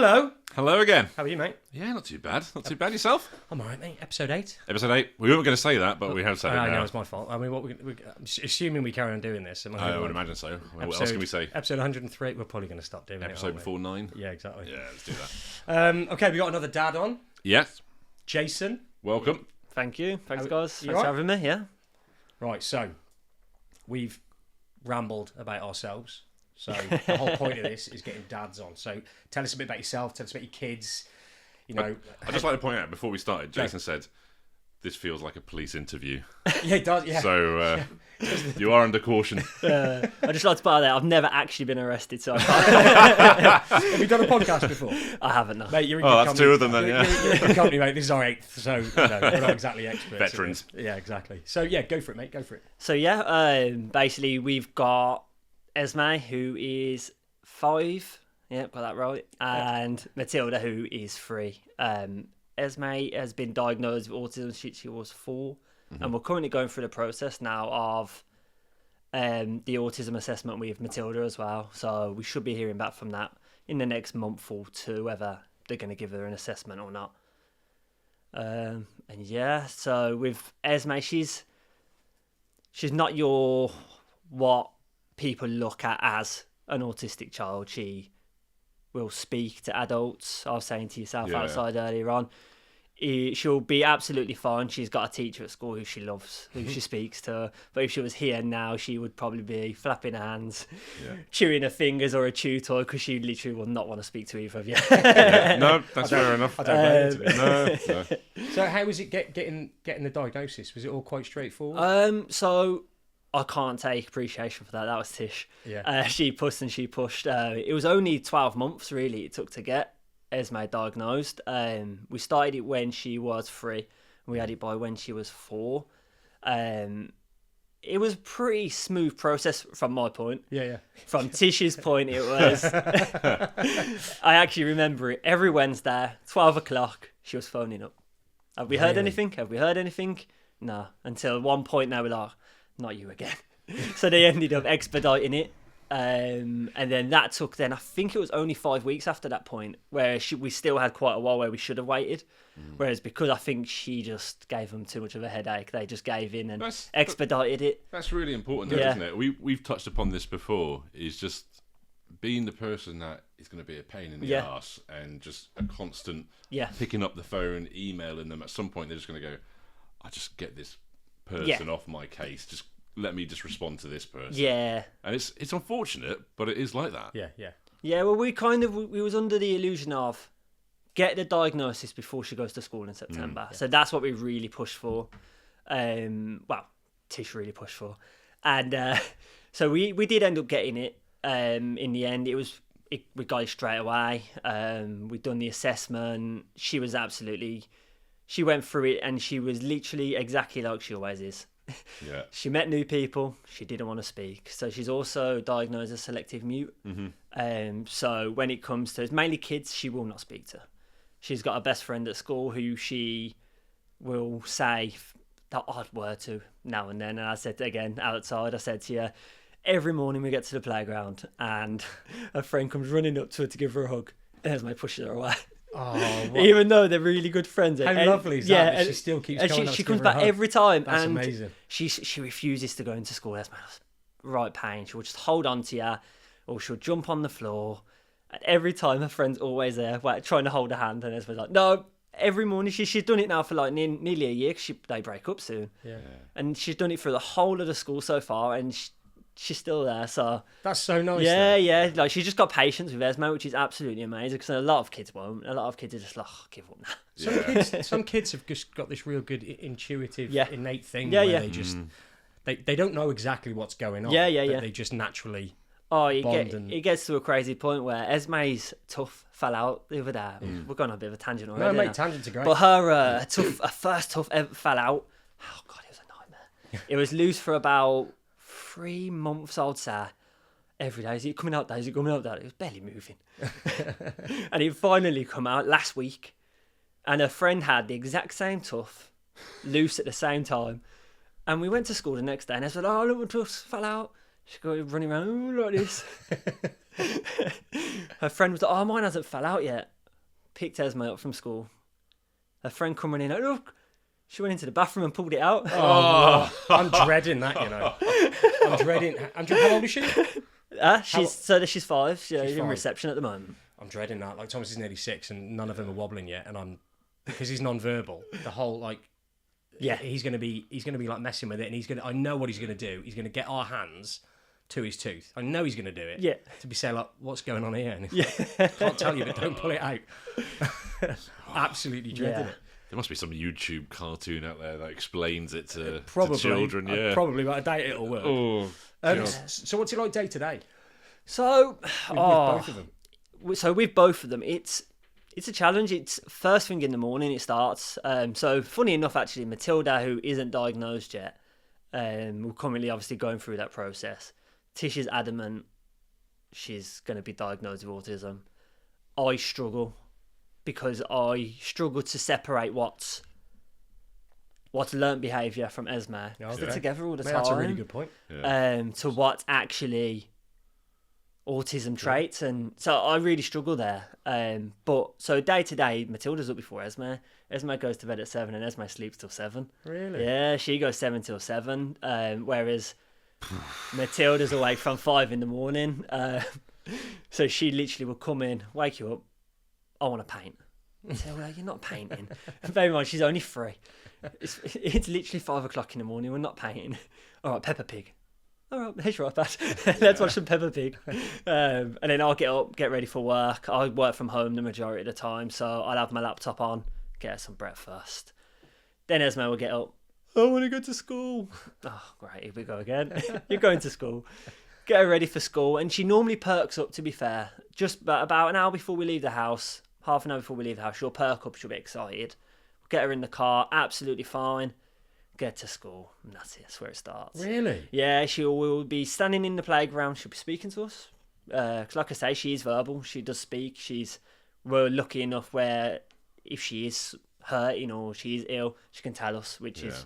Hello. Hello again. How are you, mate? Yeah, not too bad. Not too bad. Yourself? I'm all right, mate. Episode 8. Episode 8. We weren't going to say that, but we have said it now. I know, it's my fault. I mean, I'm assuming we carry on doing this. I would imagine so. What else can we say? Episode 103. We're probably going to stop doing it. Episode before 9? Yeah, exactly. Yeah, let's do that. Okay, we got another dad on. Yes. Jason. Welcome. Thanks, guys. Thanks right? for having me, yeah. Right, so we've rambled about ourselves. So the whole point of this is getting dads on. So tell us a bit about yourself. Tell us about your kids. You know, I'd just like to point out before we started, Jason said, this feels like a police interview. Yeah, it does. Yeah. So you are under caution. I just like to put out there, I've never actually been arrested, so I can't. Have you done a podcast before? I haven't, no. Mate, you're in Oh, good that's company. two of them then, yeah. You're in good company, mate. This is our 8th, so we're not exactly experts. Veterans. Yeah, exactly. So yeah, go for it, mate. Go for it. So yeah, basically we've got Esme, who is 5. Yeah, got that right. And Matilda, who is 3. Esme has been diagnosed with autism since she was 4. Mm-hmm. And we're currently going through the process now of the autism assessment with Matilda as well. So we should be hearing back from that in the next month or two, whether they're going to give her an assessment or not. And yeah, so with Esme, she's not your what people look at as an autistic child. She will speak to adults. I was saying to yourself outside earlier on, she'll be absolutely fine. She's got a teacher at school who she loves, who she speaks to. But if she was here now, she would probably be flapping her hands, chewing her fingers or a chew toy, because she literally will not want to speak to either of you. No, that's fair enough. I don't blame you. No. So how was it getting the diagnosis? Was it all quite straightforward? So I can't take appreciation for that. That was Tish. Yeah. She pushed and she pushed. It was only 12 months, really, it took to get Esme diagnosed. We started it when she was 3. And we had it by when she was 4. It was a pretty smooth process from my point. Yeah. From Tish's point, it was... I actually remember it. Every Wednesday, 12 o'clock, she was phoning up. Have we heard anything? Have we heard anything? No. Until one point, they were like, not you again. So they ended up expediting it. And then that took, I think it was only 5 weeks after that point, where we still had quite a while where we should have waited. Whereas because I think she just gave them too much of a headache, they just gave in and expedited it. That's really important, isn't it? We've touched upon this before, is just being the person that is going to be a pain in the arse and just a constant picking up the phone, emailing them. At some point, they're just going to go, I just get this person off my case. Just let me just respond to this person. Yeah. And it's unfortunate, but it is like that. Yeah. Yeah, well, we was under the illusion of get the diagnosis before she goes to school in September. So that's what we really pushed for. Well, Tish really pushed for. And so we did end up getting it. In the end, we got it straight away. We'd done the assessment. She went through it and she was literally exactly like she always is. Yeah. She met new people. She didn't want to speak. So she's also diagnosed as selective mute. Mm-hmm. So when it comes to, it's mainly kids, she will not speak to. She's got a best friend at school who she will say that odd word to now and then. And I said again outside, I said to her, every morning we get to the playground and a friend comes running up to her to give her a hug. Esme pushes her away. Oh, even though they're really good friends. How lovely is that? That she still keeps going up she to comes give her back a hug. every time. That's and amazing. She refuses to go into school. That's right pain. She'll just hold on to you, or she'll jump on the floor. And every time her friend's always there, trying to hold her hand, and Esme's like, no. Every morning she's done it now for like nearly a year, because they break up soon. Yeah. And she's done it through the whole of the school so far, and she's still there. So that's so nice. Yeah. Like, she's just got patience with Esme, which is absolutely amazing, because a lot of kids won't. A lot of kids are just like, give up now. Some kids have just got this real good intuitive, innate thing where they just they don't know exactly what's going on. But they just naturally. It gets to a crazy point where Esme's tooth fell out the other day. We're going on a bit of a tangent already. No, mate, tangents are great. But her first tooth ever fell out. Oh God, it was a nightmare. It was loose for about 3 months, I'd say. Every day, is it coming out there? Is it coming out there? It was barely moving. And it finally come out last week. And her friend had the exact same tooth, loose at the same time. And we went to school the next day, and I said, oh, look, my tooth fell out. She got running around like this. Her friend was like, "Oh, mine hasn't fell out yet." Picked Esme up from school. Her friend come running in. Look, she went into the bathroom and pulled it out. Oh, I'm dreading that. I'm dreading. How old is she? She's 5. She's in 5. reception at the moment. I'm dreading that. Like Thomas is nearly 6, and none of them are wobbling yet. And because he's non-verbal. The whole he's gonna be like messing with it, and I know what he's gonna do. He's gonna get our hands to his tooth. I know he's gonna do it. Yeah. To be saying like, what's going on here? And can't tell you, but don't pull it out. Absolutely dreading it. There must be some YouTube cartoon out there that explains it to children. Probably, but I doubt it'll work. So what's it like day to day? So with both of them. So with both of them, it's a challenge. It's first thing in the morning. It starts. So funny enough, actually, Matilda, who isn't diagnosed yet, we're currently obviously going through that process. Tish is adamant she's going to be diagnosed with autism. I struggle because I struggle to separate what's learnt behaviour from Esme. They're together all the time. That's a really good point. To what's actually autism traits, and so I really struggle there. But so day to day, Matilda's up before Esme. Esme goes to bed at 7, and Esme sleeps till 7. Really? Yeah, she goes 7 till 7. Whereas Matilda's awake from 5 in the morning. So she literally will come in, wake you up. I want to paint. Matilda, you're not painting. Bear in mind, she's only 3. It's literally 5 o'clock in the morning. We're not painting. All right, Peppa Pig. All right, here's your iPad. Let's watch some Peppa Pig. And then I'll get up, get ready for work. I work from home the majority of the time, so I'll have my laptop on, get her some breakfast. Then Esme will get up. I want to go to school. Oh, great, here we go again. You're going to school. Get her ready for school. And she normally perks up, to be fair. Just about an hour before we leave the house, half an hour before we leave the house, she'll perk up, she'll be excited. Get her in the car, absolutely fine. Get to school, and that's it. That's where it starts. Really? Yeah, she will be standing in the playground. She'll be speaking to us. Because like I say, she is verbal. She does speak. We're lucky enough where if she is hurting or she is ill, she can tell us, which is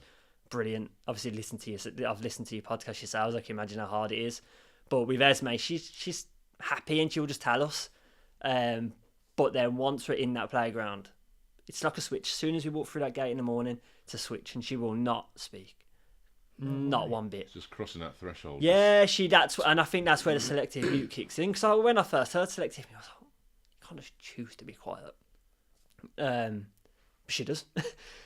brilliant. Obviously, I've listened to your podcast yourselves. I can imagine how hard it is. But with Esme, she's happy and she'll just tell us. But then once we're in that playground, it's like a switch. As soon as we walk through that gate in the morning, it's a switch, and she will not speak. Not one bit. Just crossing that threshold. Yeah, and I think that's where the selective mute kicks in. Because when I first heard selective mute, I was like, you can't just choose to be quiet. She does.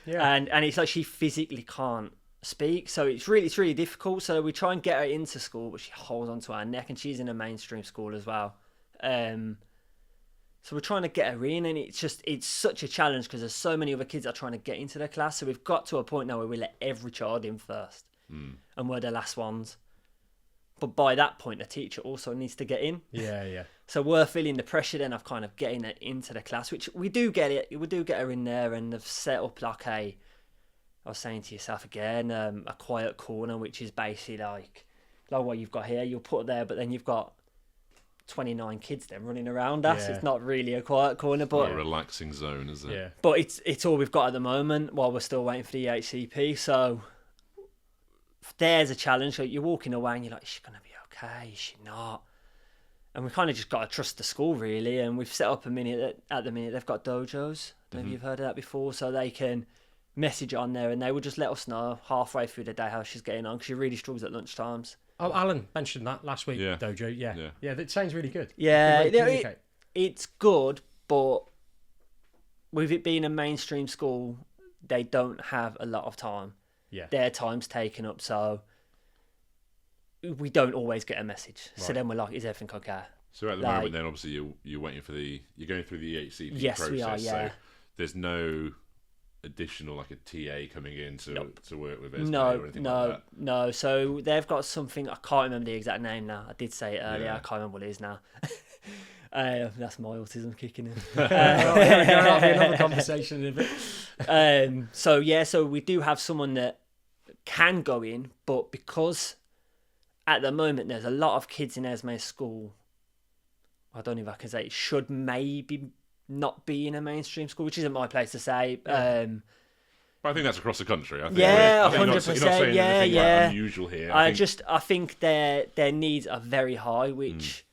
Yeah. And it's like she physically can't speak, so it's really difficult. So we try and get her into school, but she holds onto our neck, and she's in a mainstream school as well. So we're trying to get her in, and it's such a challenge because there's so many other kids that are trying to get into their class. So we've got to a point now where we let every child in first, and we're the last ones. But by that point, the teacher also needs to get in. Yeah. So we're feeling the pressure then of kind of getting her into the class, which we do get it. We do get her in there, and they've set up like I was saying to yourself again, a quiet corner, which is basically like what you've got here. You'll put there, but then you've got 29 kids then running around us. It's not really a quiet corner, but a relaxing zone, isn't it? Yeah. But it's all we've got at the moment while we're still waiting for the EHCP. So there's a challenge. Like, you're walking away and you're like, is she gonna be okay? Is she not? And we kind of just got to trust the school really. And we've set up at the minute they've got dojos. Maybe you've heard of that before, so they can message on there and they will just let us know halfway through the day how she's getting on, because she really struggles at lunchtimes. Oh, Alan mentioned that last week, dojo. Yeah, that sounds really good. Yeah, it's good, but with it being a mainstream school, they don't have a lot of time. Yeah, their time's taken up, so we don't always get a message. Right. So then we're like, is everything okay? So at the moment, then obviously you're waiting for you're going through the EHCP process. Yes, we are. Yeah. So there's no additional like a TA coming in to work with Esme or anything like that? No. So they've got something, I can't remember the exact name now. I did say it earlier. I can't remember what it is now. That's my autism kicking in. That'll be another conversation in a bit. So we do have someone that can go in, but because at the moment there's a lot of kids in Esme's school, I don't know if I can say it should maybe not be in a mainstream school, which isn't my place to say. But I think that's across the country. I think 100%. You're not saying anything like unusual here. I think their needs are very high, which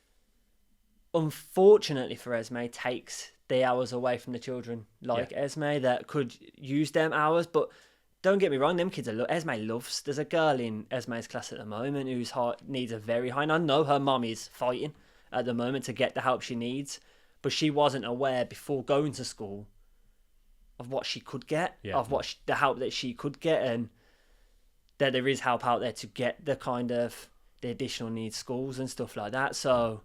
unfortunately for Esme takes the hours away from the children like Esme that could use them hours. But don't get me wrong, them kids Esme loves. There's a girl in Esme's class at the moment whose needs are very high, and I know her mum is fighting at the moment to get the help she needs, but she wasn't aware before going to school of what she could get, of the help that she could get, and that there is help out there to get the kind of the additional needs schools and stuff like that. So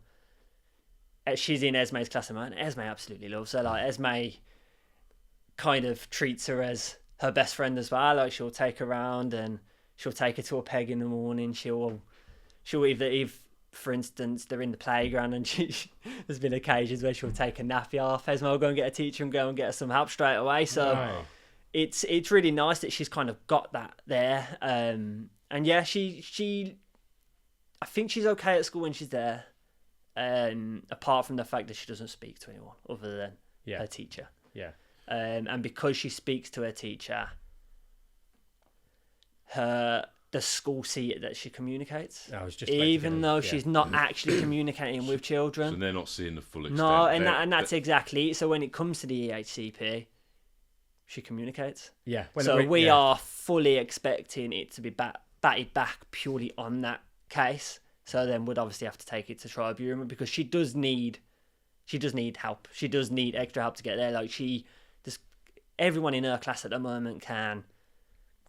she's in Esme's class at the moment. Esme absolutely loves her. Like, Esme kind of treats her as her best friend as well. Like, she'll take her around and she'll take her to a peg in the morning. She'll if for instance they're in the playground and there's been occasions where she'll take a nappy off, Esme will go and get a teacher and go and get her some help straight away. So it's really nice that she's kind of got that there. And yeah, she I think she's okay at school when she's there. Apart from the fact that she doesn't speak to anyone other than her teacher. Yeah. And because she speaks to her teacher, the school see it that she communicates. I was just even though she's not actually communicating with children. So they're not seeing the full extent. No, and that's exactly it. So when it comes to the EHCP, she communicates. Yeah. We are fully expecting it to be batted back purely on that case. So then we'd obviously have to take it to tribunal because she does need help. She does need extra help to get there. Like, everyone in her class at the moment can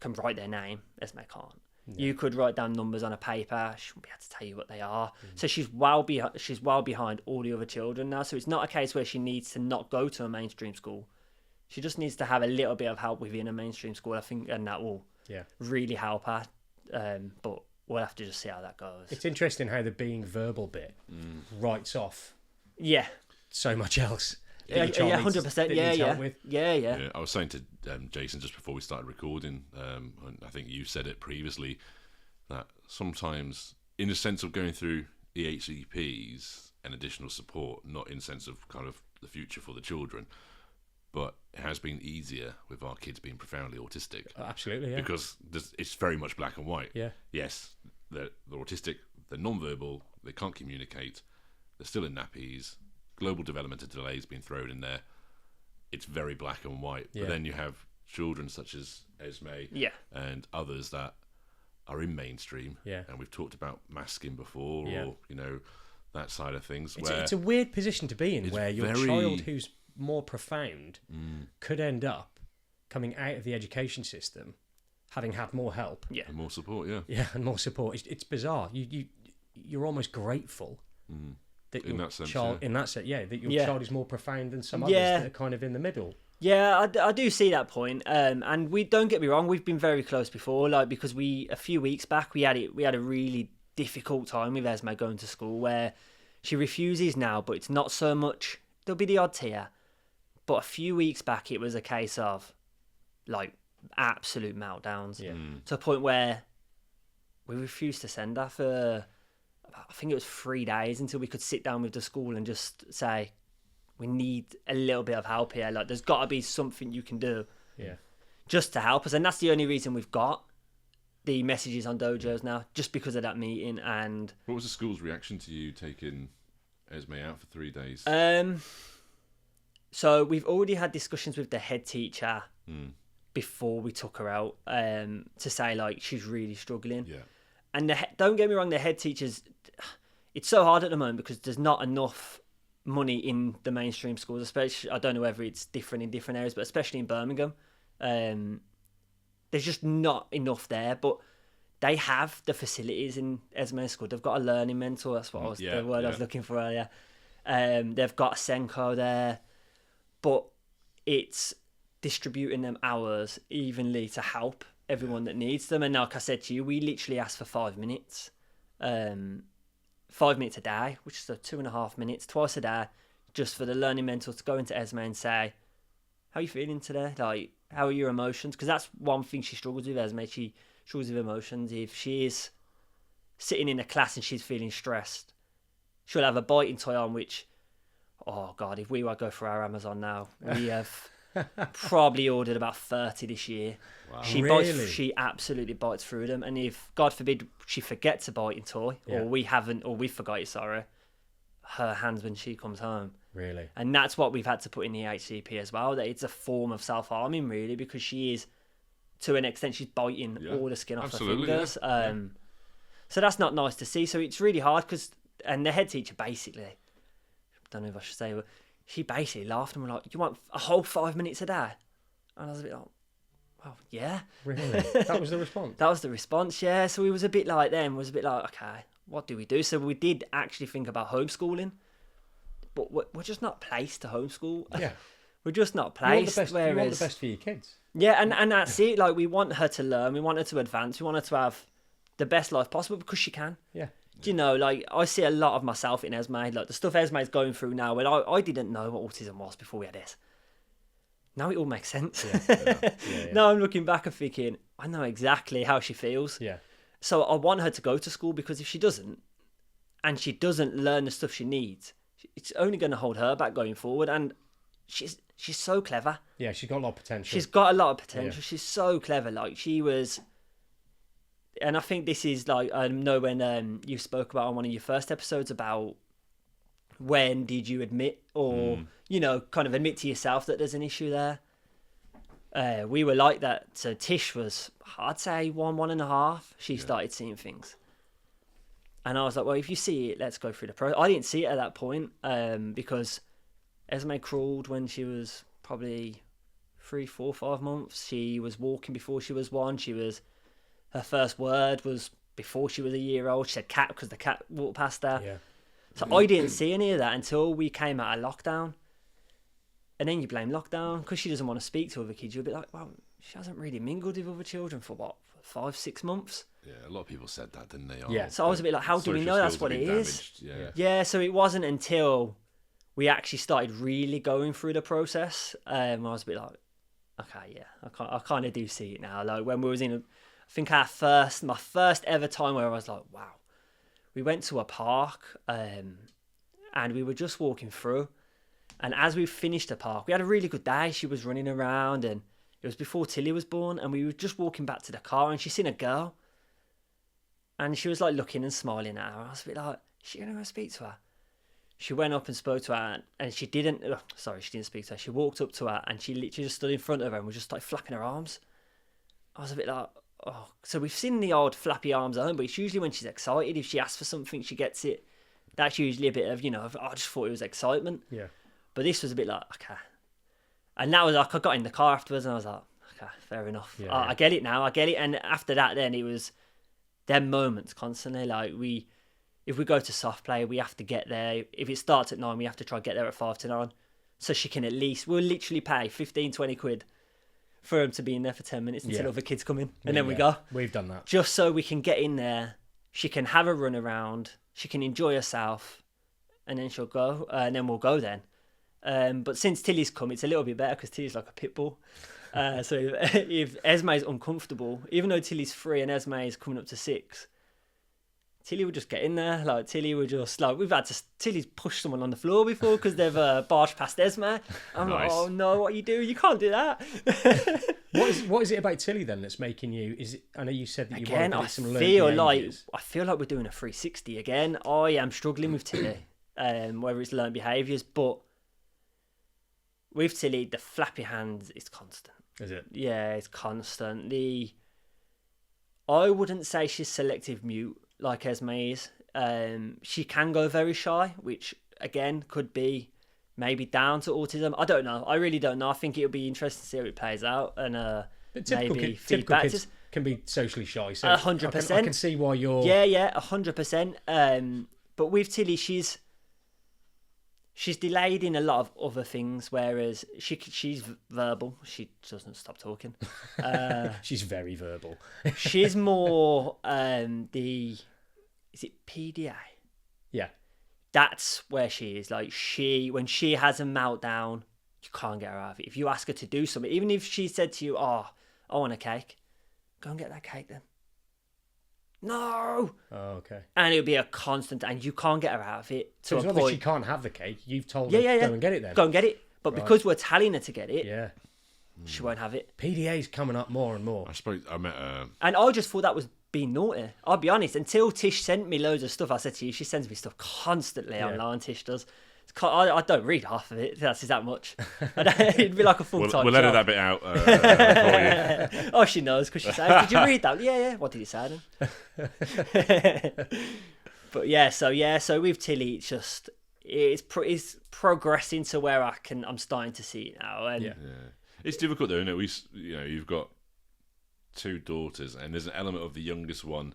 write their name. Esme can't. Yeah. You could write down numbers on a paper. She won't be able to tell you what they are. So she's well behind all the other children now. So it's not a case where she needs to not go to a mainstream school. She just needs to have a little bit of help within a mainstream school, I think, and that will really help her. But we'll have to just see how that goes. It's interesting how the being verbal bit writes off so much else. 100%. Yeah. I was saying to Jason just before we started recording, and I think you said it previously, that sometimes in the sense of going through EHCPs and additional support, not in sense of kind of the future for the children, but it has been easier with our kids being profoundly autistic. Absolutely, yeah. Because it's very much black and white. Yeah. Yes, they're autistic, they're non-verbal, they can't communicate, they're still in nappies, global developmental delays being thrown in there. It's very black and white. But then you have children such as Esme and others that are in mainstream. Yeah. And we've talked about masking before or, that side of things. It's a weird position to be in where your child who's more profound could end up coming out of the education system having had more help. Yeah. And more support, and more support. It's bizarre. You're almost grateful that your child, that your child is more profound than some others that are kind of in the middle. Yeah, I do see that point. And we don't get me wrong, we've been very close before, because a few weeks back we had a really difficult time with Esme going to school where she refuses now, but it's not so much. There'll be the odd tear, but a few weeks back it was a case of absolute meltdowns to a point where we refused to send her for, I think it was 3 days, until we could sit down with the school and just say, we need a little bit of help here. There's got to be something you can do just to help us. And that's the only reason we've got the messages on dojos now, just because of that meeting. And what was the school's reaction to you taking Esme out for 3 days? So we've already had discussions with the head teacher before we took her out to say, she's really struggling. Yeah. And don't get me wrong, the head teachers, it's so hard at the moment because there's not enough money in the mainstream schools, especially, I don't know whether it's different in different areas, but especially in Birmingham, there's just not enough there. But they have the facilities in Esme School. They've got a learning mentor, that's what the word I was looking for earlier. They've got a Senko there, but it's distributing them hours evenly to help everyone that needs them. And like I said to you, we literally asked for 5 minutes. 5 minutes a day, which is 2.5 minutes twice a day, just for the learning mentor to go into Esme and say, how are you feeling today? How are your emotions? Because that's one thing she struggles with, Esme. She struggles with emotions. If she's sitting in a class and she's feeling stressed, she'll have a biting toy on, which, oh God, if we were to go for our Amazon now, we have Probably ordered about 30 this year. Wow. She absolutely bites through them, and if God forbid she forgets a biting toy, or we forgot it, sorry, her hands when she comes home. Really? And that's what we've had to put in the EHCP as well, that it's a form of self-harming, really, because she is, to an extent, she's biting all the skin off her fingers. So that's not nice to see. So it's really hard and the head teacher basically, I don't know if I should say, but she basically laughed and was like, "You want a whole 5 minutes a day?" And I was a bit like, "Well, yeah." Really? That was the response? That was the response, yeah. So we was a bit like okay, what do we do? So we did actually think about homeschooling, but we're just not placed to homeschool. Yeah. We're just not placed. You want the best for your kids. Yeah, and that's it. Like, we want her to learn, we want her to advance, we want her to have the best life possible because she can. Yeah. Do you know, like, I see a lot of myself in Esme, like the stuff Esme's going through now, when I didn't know what autism was before we had this. Now it all makes sense. Yeah. Now I'm looking back and thinking, I know exactly how she feels. Yeah. So I want her to go to school, because if she doesn't, and she doesn't learn the stuff she needs, it's only going to hold her back going forward. And she's so clever. Yeah, she's got a lot of potential. She's got a lot of potential. Yeah. She's so clever. Like, she was... And I think this is like, I know when you spoke about on one of your first episodes about when did you admit, or, you know, kind of admit to yourself that there's an issue there. We were like that. So Tish was, I'd say 1.5. She started seeing things. And I was like, well, if you see it, let's go through the process. I didn't see it at that point because Esme crawled when she was probably 3, 4, 5 months. She was walking before she was 1. Her first word was before she was a year old. She said cat because the cat walked past her. Yeah. So I didn't see any of that until we came out of lockdown. And then you blame lockdown because she doesn't want to speak to other kids. You're a bit like, well, she hasn't really mingled with other children for what, 5, 6 months? Yeah, a lot of people said that, didn't they? Yeah. So I was a bit like, how do we know that's what it is? Yeah, so it wasn't until we actually started really going through the process. I was a bit like, okay, yeah, I kind of do see it now. Like, when we was in, I think my first ever time where I was like, wow. We went to a park and we were just walking through. And as we finished the park, we had a really good day. She was running around, and it was before Tilly was born. And we were just walking back to the car, and she seen a girl. And she was like looking and smiling at her. I was a bit like, is she going to go speak to her? She went up and spoke to her, and she didn't speak to her. She walked up to her, and she literally just stood in front of her and was just like flapping her arms. I was a bit like, oh. So we've seen the odd flappy arms at home, but it's usually when she's excited. If she asks for something, she gets it. That's usually a bit of, I just thought it was excitement. Yeah. But this was a bit like, okay. And that was like, I got in the car afterwards and I was like, okay, fair enough. Yeah. I get it now. I get it. And after that, then it was them moments constantly. Like, if we go to soft play, we have to get there. If it starts at 9, we have to try to get there at 5 to 9. So she can we'll literally pay 15, 20 quid for him to be in there for 10 minutes until other kids come in. And then we go. We've done that. Just so we can get in there. She can have a run around. She can enjoy herself. And then she'll go. And then we'll go then. But since Tilly's come, it's a little bit better because Tilly's like a pit bull. So if Esme's uncomfortable, even though Tilly's 3 and Esme is coming up to 6, Tilly would just get in there. Like, Tilly would just, like, Tilly's pushed someone on the floor before because they've barged past Esme. I'm like, oh no, what you do? You can't do that. What is it about Tilly then that's making you? I know you said that you want to get some learned behaviours. I feel like we're doing a 360 again. I am struggling with Tilly, whether it's learned behaviours, but with Tilly, the flappy hands is constant. Is it? Yeah, it's constant. I wouldn't say she's selective mute like Esme is. She can go very shy, which again could be maybe down to autism. I don't know. I really don't know. I think it'll be interesting to see how it plays out, and maybe feedback. Kids can be socially shy. So 100%. I can see why you're. Yeah, 100%. But with Tilly, she's delayed in a lot of other things, whereas she's verbal. She doesn't stop talking. She's very verbal. She's more is it PDA? Yeah. That's where she is. Like, when she has a meltdown, you can't get her out of it. If you ask her to do something, even if she said to you, oh, I want a cake, go and get that cake then. No. Oh, okay. And it'll be a constant, and you can't get her out of it. So it's not that she can't have the cake. You've told her, go and get it then. Go and get it. But because we're telling her to get it, she won't have it. PDA's coming up more and more. I met and I just thought that was being naughty. I'll be honest, until Tish sent me loads of stuff. I said to you, she sends me stuff constantly online, Tish does. I don't read half of it. That's that much. It'd be like a full-time job. We'll edit that bit out for you. Oh, she knows, because she said, did you read that? Yeah. What did you say then? But so with Tilly, it's just it's progressing to where I'm starting to see it now. And it's difficult though, isn't it? You've got 2 daughters, and there's an element of the youngest one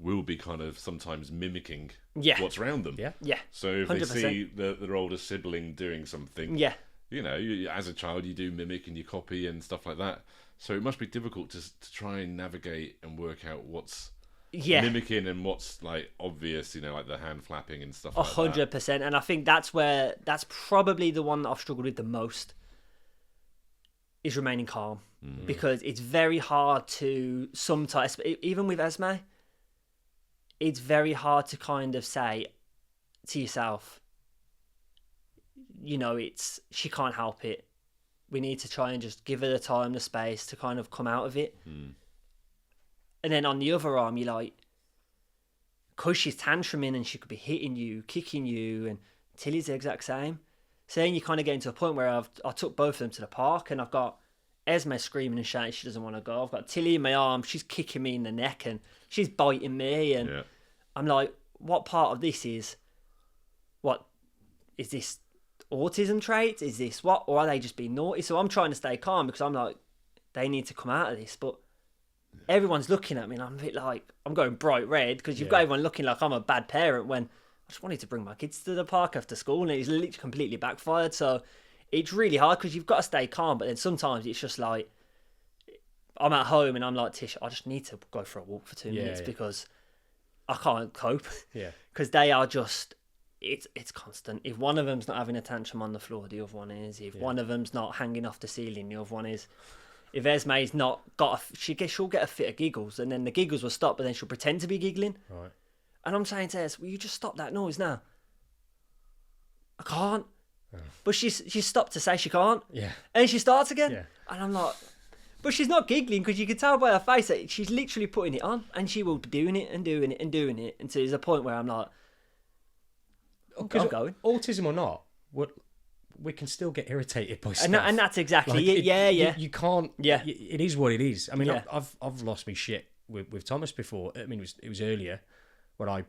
will be kind of sometimes mimicking what's around them. Yeah. So if 100%. They see their older sibling doing something, as a child you do mimic and you copy and stuff like that. So it must be difficult to try and navigate and work out what's mimicking and what's like obvious, like the hand flapping and stuff like 100%. And I think that's probably the one that I've struggled with the most, is remaining calm. Because it's very hard to sometimes, even with Esme, it's very hard to kind of say to yourself, she can't help it. We need to try and just give her the time, the space to kind of come out of it. And then on the other arm, you're like, because she's tantruming and she could be hitting you, kicking you, and Tilly's the exact same. So then you kind of get into a point where I took both of them to the park, and I've got Esme screaming and shouting she doesn't want to go. I've got Tilly in my arm, she's kicking me in the neck and she's biting me, and I'm like, what part of this is this autism traits? Is this what, or are they just being naughty? So I'm trying to stay calm, because I'm like, they need to come out of this, but everyone's looking at me and I'm a bit like, I'm going bright red, because you've got everyone looking like I'm a bad parent, when I just wanted to bring my kids to the park after school, and it's literally completely backfired. So it's really hard, because you've got to stay calm, but then sometimes it's just like, I'm at home and I'm like, Tish, I just need to go for a walk for 2 minutes because I can't cope. Because they are just, it's constant. If one of them's not having a tantrum on the floor, the other one is. If one of them's not hanging off the ceiling, the other one is. If Esme's not got she'll get a fit of giggles, and then the giggles will stop, but then she'll pretend to be giggling. Right. And I'm saying to Es, will you just stop that noise now? I can't. But she's stopped to say she can't. Yeah. And she starts again. Yeah. And I'm like, but she's not giggling, because you can tell by her face that she's literally putting it on, and she will be doing it and doing it and doing it until there's a point where I'm like, I'm going. Autism or not, we can still get irritated by stuff. And that's exactly it. You can't. Yeah. It is what it is. I mean, Yeah. I've lost me shit with Thomas before. I mean, it was earlier when I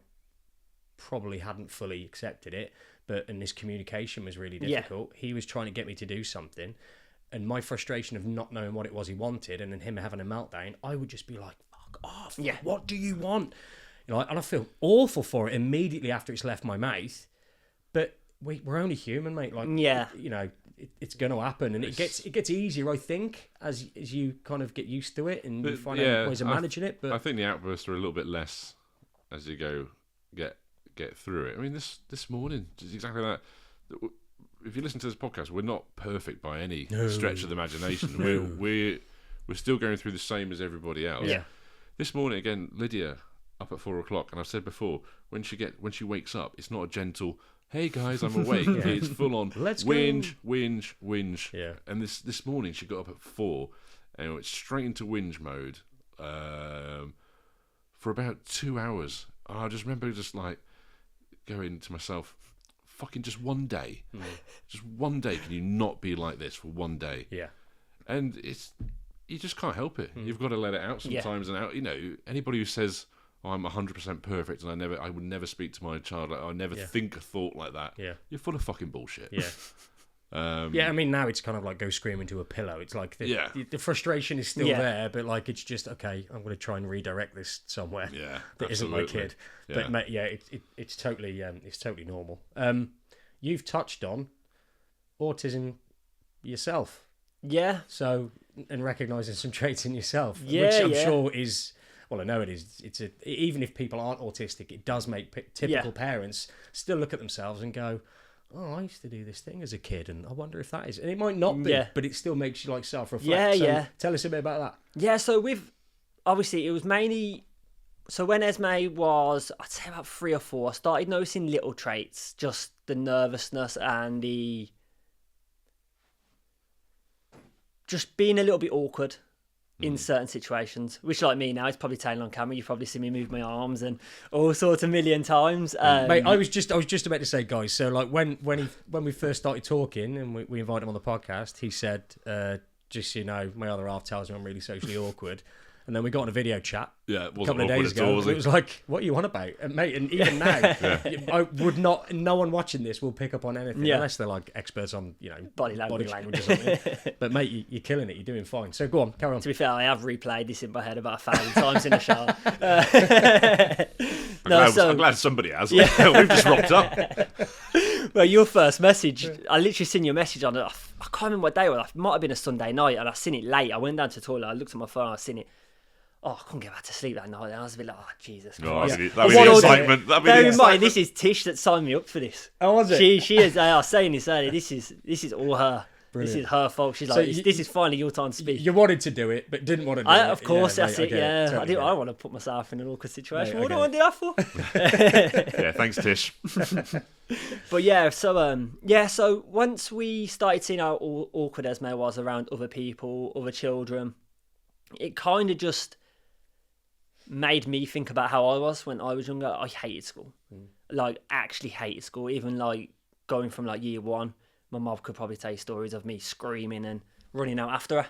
probably hadn't fully accepted it, and this communication was really difficult. He was trying to get me to do something, and my frustration of not knowing what it was he wanted, and then him having a meltdown, I would just be like, fuck off. Yeah. What do you want? And I feel awful for it immediately after it's left my mouth. But we're only human, mate. It's going to happen, and it gets easier, I think, as you kind of get used to it and you find out ways of managing it. But I think the outbursts are a little bit less as you get through it. I mean, this morning, just exactly that. If you listen to this podcast, we're not perfect by any stretch of the imagination. We're still going through the same as everybody else. Yeah. This morning again, Lydia up at 4:00, and I've said before, when she wakes up, it's not a gentle, hey guys, I'm awake. It's full on whinge. Yeah. And this morning she got up at 4 and went straight into whinge mode for about 2 hours. I just remember just like going to myself, fucking just one day. Just one day, can you not be like this for one day? Yeah. And you just can't help it. You've got to let it out sometimes. And out, anybody who says, oh, I'm 100% perfect and I would never speak to my child, I never think a thought like that. Yeah. You're full of fucking bullshit. Yeah. I mean, now it's kind of like go scream into a pillow. It's like the frustration is still there, but like it's just, okay, I'm going to try and redirect this somewhere that isn't my kid. Yeah. But mate, it's totally normal. You've touched on autism yourself. Yeah. So, and recognising some traits in yourself, which I'm sure is, well, I know it is. Even if people aren't autistic, it does make typical parents still look at themselves and go, oh, I used to do this thing as a kid, and I wonder if that is. And it might not be, but it still makes you like self-reflect. So tell us a bit about that. Yeah, so obviously it was mainly, so when Esme was, I'd say about 3 or 4, I started noticing little traits, just the nervousness and just being a little bit awkward in certain situations, which like me now, it's probably telling on camera. You probably see me move my arms and all sorts a million times. Mate, I was just about to say, guys. So like when we first started talking and we invited him on the podcast, he said, just so you know, my other half tells me I'm really socially awkward. And then we got on a video chat a couple of days ago. It was like, what are you on about? And mate, and even now, I would not, no one watching this will pick up on anything unless they're like experts on, body language or something. But mate, you're killing it. You're doing fine. So go on, carry on. To be fair, I have replayed this in my head about 1,000 times in the shower. I'm glad somebody has. Yeah. We've just rocked up. Well, your first message, I literally seen your message on it. I can't remember what day it was. It might have been a Sunday night, and I seen it late. I went down to the toilet. I looked at my phone. I seen it. Oh, I couldn't get back to sleep that night. And I was a bit like, oh, Jesus Christ. That was the excitement. Bear in mind, this is Tish that signed me up for this. Oh, was it? She is. I was saying this earlier. This is all her. Brilliant. This is her fault. She's like, this is finally your time to speak. You wanted to do it, but didn't want to do it. Of course, that's it. Yeah, totally I don't want to put myself in an awkward situation. What do I want to do that for? Yeah, thanks, Tish. But yeah, so once we started seeing how awkward Esme was around other people, other children, it kind of just made me think about how I was when I was younger. I hated school. Like, actually hated school. Even like going from like year one, my mum could probably tell you stories of me screaming and running out after her.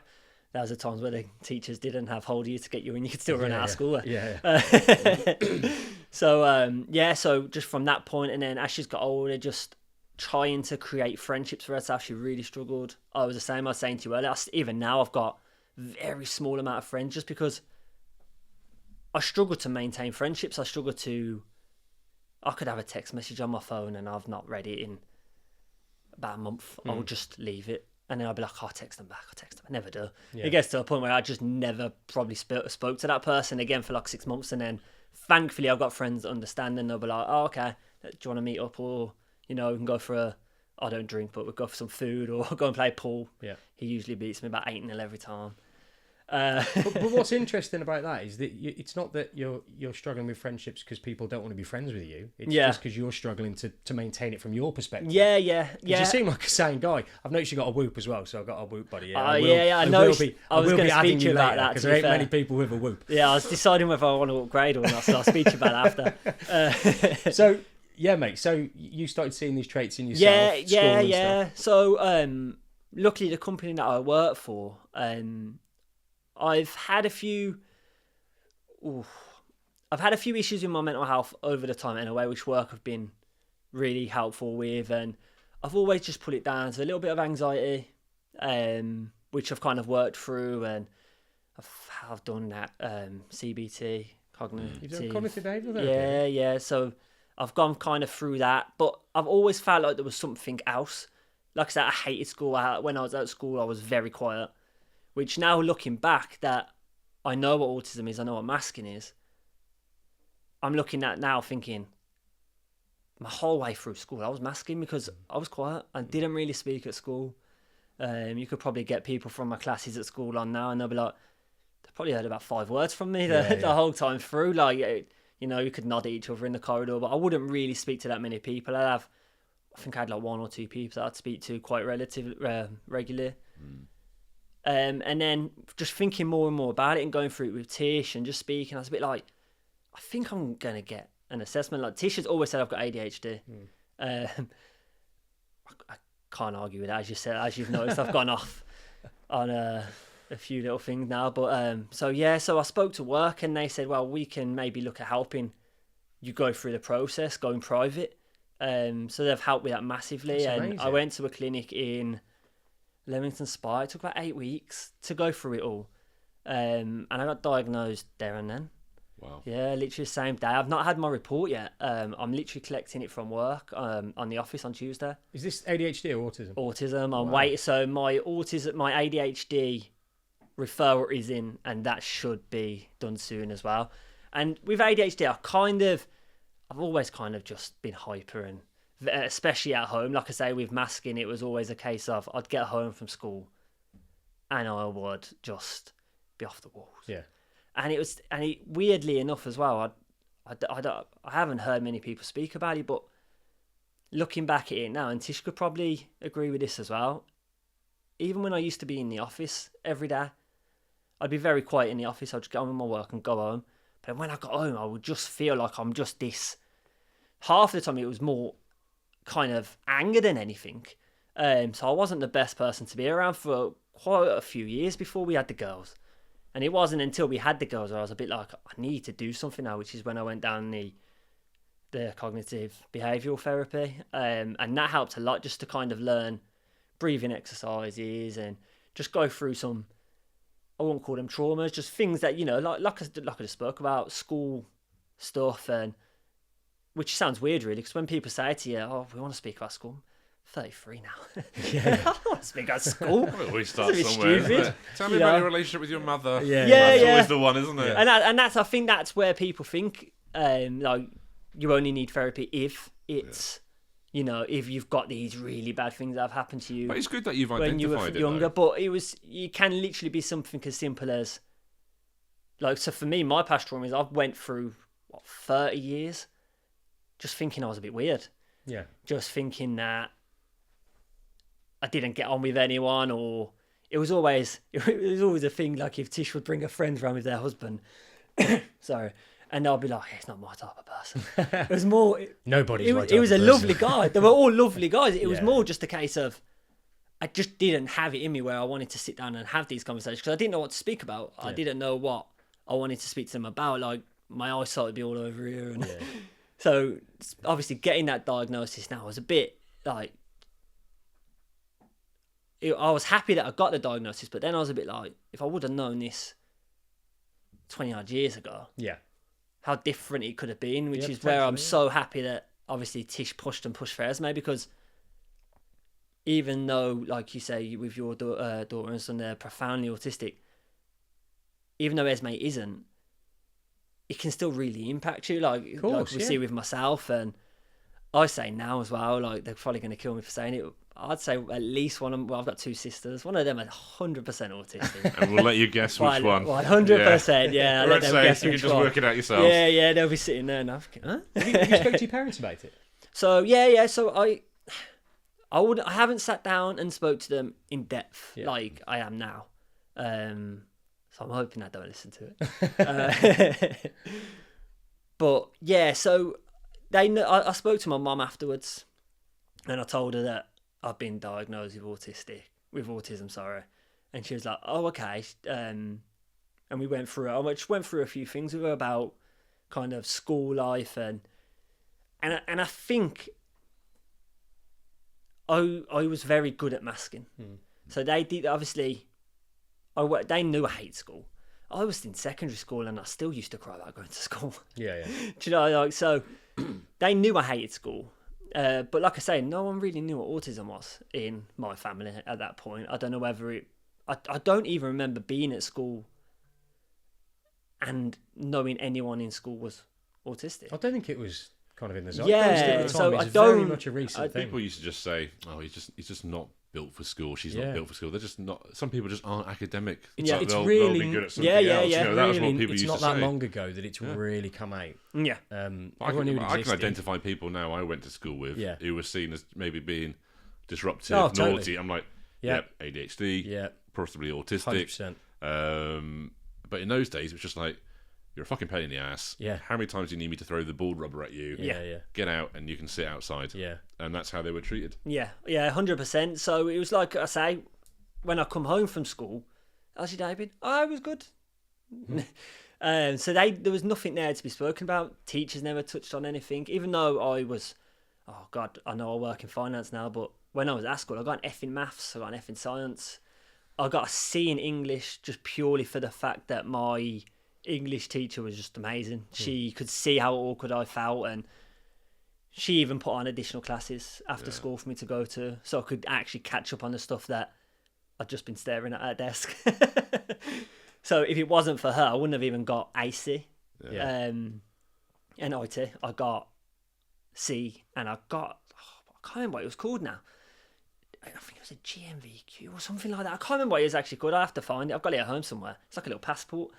There was the times where the teachers didn't have hold of you to get you in. You could still run out of school. So just from that point, and then as she's got older, just trying to create friendships for herself, she really struggled. I was the same. I was saying to you earlier, even now I've got very small amount of friends just because I struggle to maintain friendships. I could have a text message on my phone and I've not read it in about a month. I'll just leave it. And then I'll be like, I'll text them back. I never do. Yeah. It gets to a point where I just never probably spoke to that person again for like 6 months. And then thankfully I've got friends that understand and they'll be like, oh, okay, do you want to meet up? Or, we can go for I don't drink, but we'll go for some food or go and play pool. Yeah. He usually beats me about 8-0 every time. But what's interesting about that is that it's not that you're struggling with friendships because people don't want to be friends with you. It's just because you're struggling to maintain it from your perspective. Yeah. You seem like a sane guy. I've noticed you got a Whoop as well, so I've got a Whoop buddy. I know. I was going to speak to you about that because there ain't many people with a Whoop. Yeah, I was deciding whether I want to upgrade or not, so I'll speak to you about that after. So yeah, mate. So you started seeing these traits in yourself. Yeah. So luckily, the company that I work for, I've had a few issues with my mental health over the time anyway, which work have been really helpful with, and I've always just put it down to a little bit of anxiety, which I've kind of worked through, and I've done that CBT, cognitive. You've done cognitive behaviour? Yeah. So I've gone kind of through that, but I've always felt like there was something else. Like I said, I hated school. When I was at school, I was very quiet. Which now looking back, that I know what autism is, I know what masking is. I'm looking at now thinking, my whole way through school, I was masking because I was quiet and didn't really speak at school. You could probably get people from my classes at school on now, and they'll be like, they probably heard about 5 words from me the whole time through. Like, you could nod at each other in the corridor, but I wouldn't really speak to that many people. I think I had like 1 or 2 people that I'd speak to quite regularly. And then just thinking more and more about it and going through it with Tish and just speaking, I was a bit like, I think I'm going to get an assessment. Like Tish has always said I've got ADHD. I can't argue with that, as you said. As you've noticed, I've gone off on a few little things now. But so I spoke to work and they said, well, we can maybe look at helping you go through the process, going private. So they've helped with that massively. That's and amazing. I went to a clinic in Leamington Spa. It took about 8 weeks to go through it all, and I got diagnosed there and then. Wow. Yeah, literally the same day. I've not had my report yet. I'm literally collecting it from work on the office on Tuesday. Is this ADHD or autism? Autism. I'm waiting. So my ADHD referral is in, and that should be done soon as well. And with ADHD, I've always kind of just been hyper, and especially at home. Like I say, with masking, it was always a case of I'd get home from school and I would just be off the walls. Yeah. And weirdly enough as well, I haven't heard many people speak about it, but looking back at it now, and Tish could probably agree with this as well, even when I used to be in the office every day, I'd be very quiet in the office. I'd just get on with my work and go home. But when I got home, I would just feel like I'm just this. Half the time, it was more kind of anger than anything. So I wasn't the best person to be around for quite a few years before we had the girls. And it wasn't until we had the girls where I was a bit like, I need to do something now, which is when I went down the cognitive behavioural therapy. And that helped a lot, just to kind of learn breathing exercises and just go through some, I won't call them traumas, just things that, like I just spoke about, school stuff, and which sounds weird really, because when people say to you, oh, we want to speak about school, 33 now. Yeah. I don't want to speak about school. We start somewhere. Stupid. Tell me about your relationship with your mother. Yeah. That's always the one, isn't it? And that's, I think that's where people think like you only need therapy if it's, if you've got these really bad things that have happened to you. But it's good that you've identified when you were younger. But it can literally be something as simple as, like, so for me, my past trauma is I've went through 30 years just thinking I was a bit weird. Yeah. Just thinking that I didn't get on with anyone, or it was always a thing, like if Tish would bring her friends around with their husband, sorry, and I'll be like, hey, it's not my type of person. It was more nobody's my type it was of a person. lovely guy. They were all lovely guys. It was more just a case of I just didn't have it in me where I wanted to sit down and have these conversations because I didn't know what to speak about. I didn't know what I wanted to speak to them about. Like my eyesight would be all over here, and so obviously getting that diagnosis now was a bit like. I was happy that I got the diagnosis, but then I was a bit like, if I would have known this 20 odd years ago, how different it could have been, which is where I'm so happy that obviously Tish pushed for Esme, because even though, like you say, with your daughter and son, they're profoundly autistic, even though Esme isn't, it can still really impact you, like we see with myself, and I say now as well, like they're probably going to kill me for saying it, I'd say at least one of them, well, I've got two sisters. One of them are 100% autistic. And we'll let you guess which one. 100%, yeah. Let them guess you can just work it out yourself. Yeah, they'll be sitting there and asking, huh? Have you spoke to your parents about it? So, yeah. So I haven't sat down and spoke to them in depth like I am now. So I'm hoping I don't listen to it. But, yeah, so I spoke to my mum afterwards, and I told her that I've been diagnosed with autism, and she was like, "Oh, okay." And we went through. I just went through a few things with her about kind of school life, and I think I was very good at masking. So they did obviously. They knew I hate school. I was in secondary school, and I still used to cry about going to school. Yeah. Do you know, like, so they knew I hated school. But like I say, no one really knew what autism was in my family at that point. I don't know whether I don't even remember being at school and knowing anyone in school was autistic. I don't think it was kind of in the zeitgeist at the time. So it's very much a recent thing. People used to just say, "Oh, he's just not built for school. She's not built for school." They're just not. Some people just aren't academic. It's they'll really be good at something else. That was what people used to say. It's not that long ago that it's really come out. Yeah. I can identify people now I went to school with who were seen as maybe being disruptive, naughty. I'm like, ADHD, possibly autistic. 100%. But in those days, it was just like, you're a fucking pain in the ass. Yeah. How many times do you need me to throw the ball rubber at you? Yeah. Get out and you can sit outside. Yeah. And that's how they were treated. Yeah, 100%. So it was like I say, when I come home from school, how's your day been? Oh, I was good. So there was nothing there to be spoken about. Teachers never touched on anything, even though I was, oh God, I know I work in finance now, but when I was at school, I got an F in maths, I got an F in science. I got a C in English just purely for the fact that my English teacher was just amazing. She could see how awkward I felt, and she even put on additional classes after school for me to go to, so I could actually catch up on the stuff that I'd just been staring at her desk. So if it wasn't for her, I wouldn't have even got AC and IT. I got C, and I can't remember what it was called now. I think it was a GMVQ or something like that. I can't remember what it was actually called. I have to find it. I've got it at home somewhere. It's like a little passport.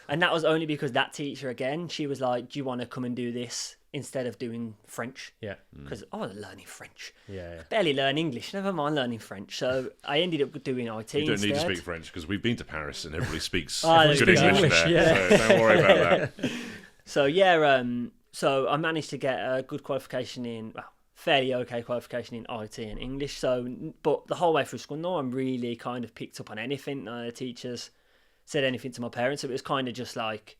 And that was only because that teacher, again, she was like, do you want to come and do this instead of doing French. Yeah. Because I was learning French. Yeah. Barely learn English, never mind learning French. So I ended up doing IT instead. You don't need to speak French because we've been to Paris and everybody speaks good good English there. Yeah. So don't worry about that. So so I managed to get a good qualification in, well, fairly okay qualification in IT and English. So, but the whole way through school, no one really kind of picked up on anything. The teachers said anything to my parents. It was kind of just like,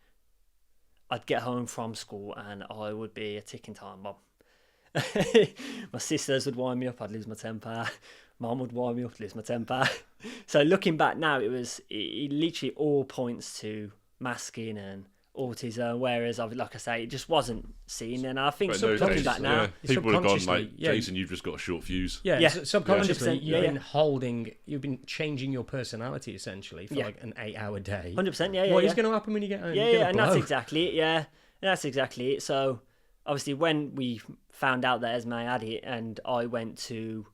I'd get home from school and I would be a ticking time bomb. My sisters would wind me up, I'd lose my temper. Mum would wind me up, lose my temper. So looking back now, it literally all points to masking and autism, whereas like I say, it just wasn't seen. And I think looking back now, people would have gone like, Jason, you've just got a short fuse. Subconsciously, you've been changing your personality essentially for like an 8-hour day. 100%, What is going to happen when you get home? And that's exactly it. Yeah, that's exactly it. So obviously, when we found out that Esme had it, and I went to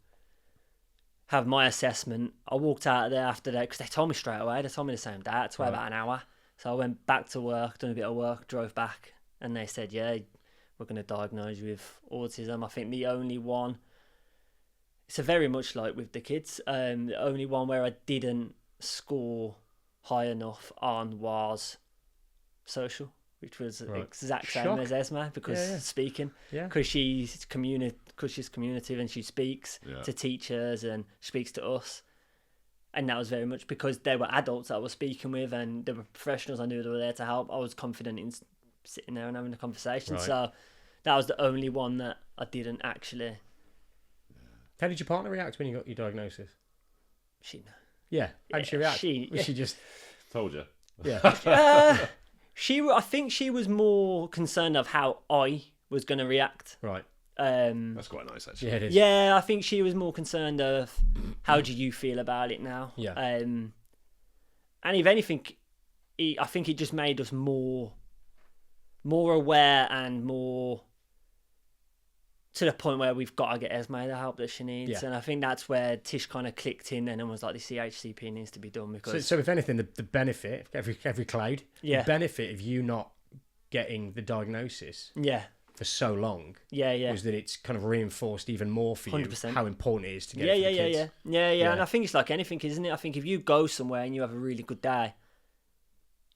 have my assessment, I walked out of there after that because they told me straight away. They told me the same day. It took about an hour. So I went back to work, done a bit of work, drove back, and they said, yeah, we're going to diagnose you with autism. I think the only one, it's very much like with the kids, the only one where I didn't score high enough on was social, which was exact same as Esme, because speaking, because she's communicative and she speaks to teachers and speaks to us. And that was very much because there were adults that I was speaking with and there were professionals I knew that were there to help. I was confident in sitting there and having a conversation. Right. So that was the only one that I didn't actually. How did your partner react when you got your diagnosis? Yeah. How did she react? She just told you. Yeah. I think she was more concerned of how I was going to react. Right. That's quite nice, actually. Yeah, it is. Yeah, I think she was more concerned of how do you feel about it now. Yeah. And if anything, I think it just made us more aware and more to the point where we've got to get Esme the help that she needs. Yeah. And I think that's where Tish kind of clicked in and was like, the EHCP needs to be done. Because so if anything, the benefit, every cloud, the benefit of you not getting the diagnosis for so long was that it's kind of reinforced even more for 100%. You how important it is to get it for the kids. Yeah. And I think it's like anything, isn't it? I think if you go somewhere and you have a really good day,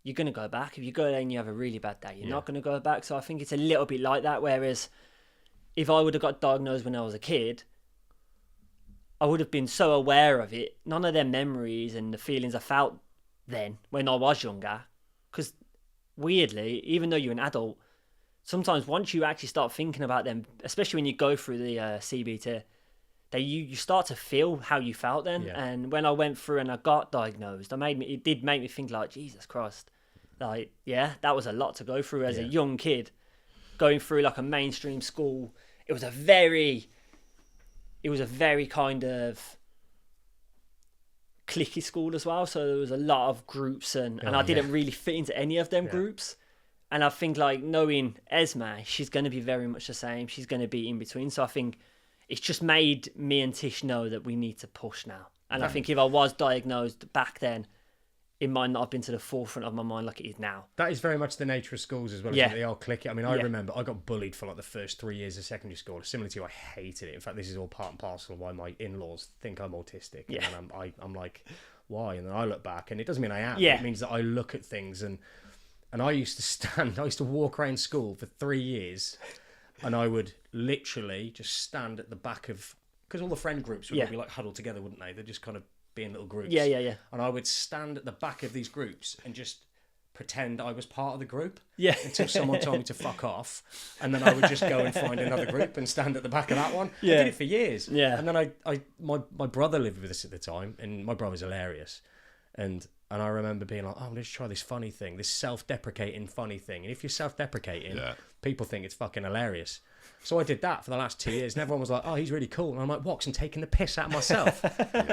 you're going to go back. If you go there and you have a really bad day, you're not going to go back. So I think it's a little bit like that, whereas if I would have got diagnosed when I was a kid, I would have been so aware of it. None of their memories and the feelings I felt then when I was younger. Because weirdly, even though you're an adult, sometimes once you actually start thinking about them, especially when you go through the CBT, that you start to feel how you felt then. Yeah. And when I went through and I got diagnosed, it did make me think like, Jesus Christ. Like, that was a lot to go through as a young kid. Going through like a mainstream school, it was a very kind of cliquey school as well. So there was a lot of groups and I didn't really fit into any of them groups. And I think like knowing Esme, she's going to be very much the same. She's going to be in between. So I think it's just made me and Tish know that we need to push now. And I think if I was diagnosed back then, it might not have been to the forefront of my mind like it is now. That is very much the nature of schools as well. Yeah. They all click it. I mean, I remember I got bullied for like the first 3 years of secondary school. Similar to you, I hated it. In fact, this is all part and parcel of why my in-laws think I'm autistic. Yeah. And I'm like, why? And then I look back and it doesn't mean I am. Yeah. It means that I look at things and I used to walk around school for 3 years and I would literally just stand at the back of, because all the friend groups would be like huddled together, wouldn't they? They'd just kind of be in little groups. Yeah. And I would stand at the back of these groups and just pretend I was part of the group. Yeah. Until someone told me to fuck off. And then I would just go and find another group and stand at the back of that one. Yeah. I did it for years. Yeah. And then my brother lived with us at the time, and my brother's hilarious. And I remember being like, oh, let's try this funny thing, this self-deprecating funny thing. And if you're self-deprecating, people think it's fucking hilarious. So I did that for the last 2 years, and everyone was like, oh, he's really cool. And I'm like, what? 'Cause I'm taking the piss out of myself.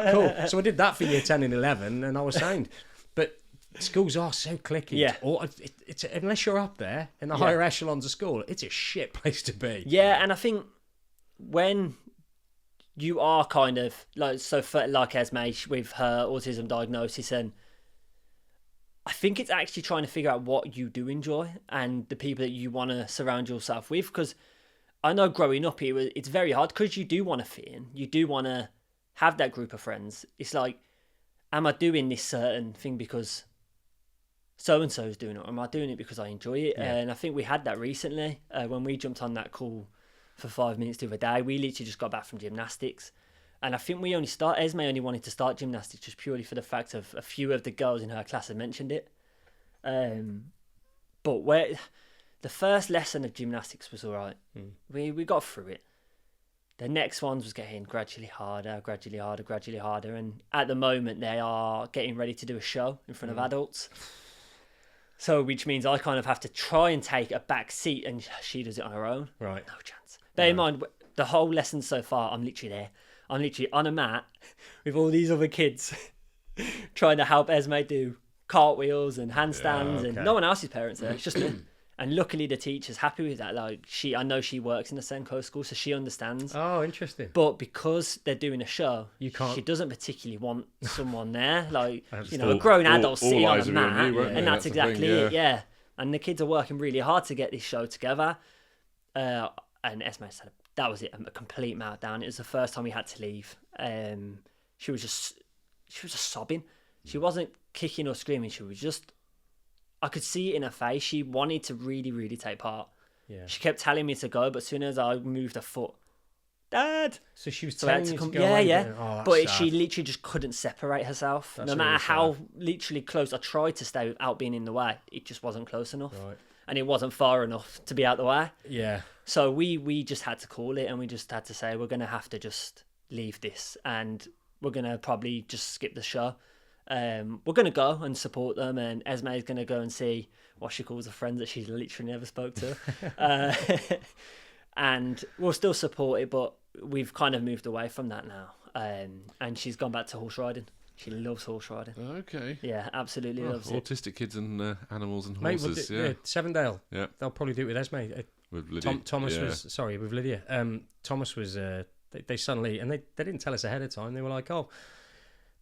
Cool. So I did that for year 10 and 11, and I was sound. But schools are so cliquey. Yeah. Or it's unless you're up there in the higher echelons of school, it's a shit place to be. Yeah, and I think when you are kind of like, so for like Esme with her autism diagnosis, and I think it's actually trying to figure out what you do enjoy and the people that you want to surround yourself with. Because I know growing up, it's very hard because you do want to fit in. You do want to have that group of friends. It's like, am I doing this certain thing because so-and-so is doing it? Or am I doing it because I enjoy it? Yeah. And I think we had that recently when we jumped on that call for 5 minutes the other day. We literally just got back from gymnastics. And I think Esme only wanted to start gymnastics just purely for the fact of a few of the girls in her class had mentioned it. But the first lesson of gymnastics was all right. We got through it. The next ones was getting gradually harder. And at the moment, they are getting ready to do a show in front of adults. So, which means I kind of have to try and take a back seat, and she does it on her own. Right. No chance. Bear in mind, the whole lesson so far, I'm literally there. I'm literally on a mat with all these other kids trying to help Esme do cartwheels and handstands, and no one else's parents there. It's just me. And luckily the teacher's happy with that. Like I know she works in the Senko school, so she understands. Oh, interesting. But because they're doing a show, she doesn't particularly want someone there. Like, a grown adult sitting on a mat, and that's exactly it. Yeah. And the kids are working really hard to get this show together. And Esme said that was it, a complete meltdown. It was the first time we had to leave. She was just sobbing. She wasn't kicking or screaming. She was just, I could see it in her face. She wanted to really, really take part. Yeah. She kept telling me to go, but as soon as I moved a foot, Dad. So she was telling you to go. Yeah. Oh, but sad. she literally just couldn't separate herself. No matter how literally close I tried to stay without being in the way, it just wasn't close enough. Right. And it wasn't far enough to be out the way. Yeah. So we just had to call it, and we just had to say we're going to have to just leave this, and we're going to probably just skip the show. We're going to go and support them, and Esme is going to go and see what she calls a friend that she's literally never spoke to. And we'll still support it, but we've kind of moved away from that now. And she's gone back to horse riding. She loves horse riding. Okay. Yeah, absolutely loves it. Autistic kids and animals and Mate, horses. Sevendale. Yeah. They'll probably do it with Esme. With Lydia. Thomas was with Lydia. Thomas was they suddenly, and they didn't tell us ahead of time. They were like, "Oh,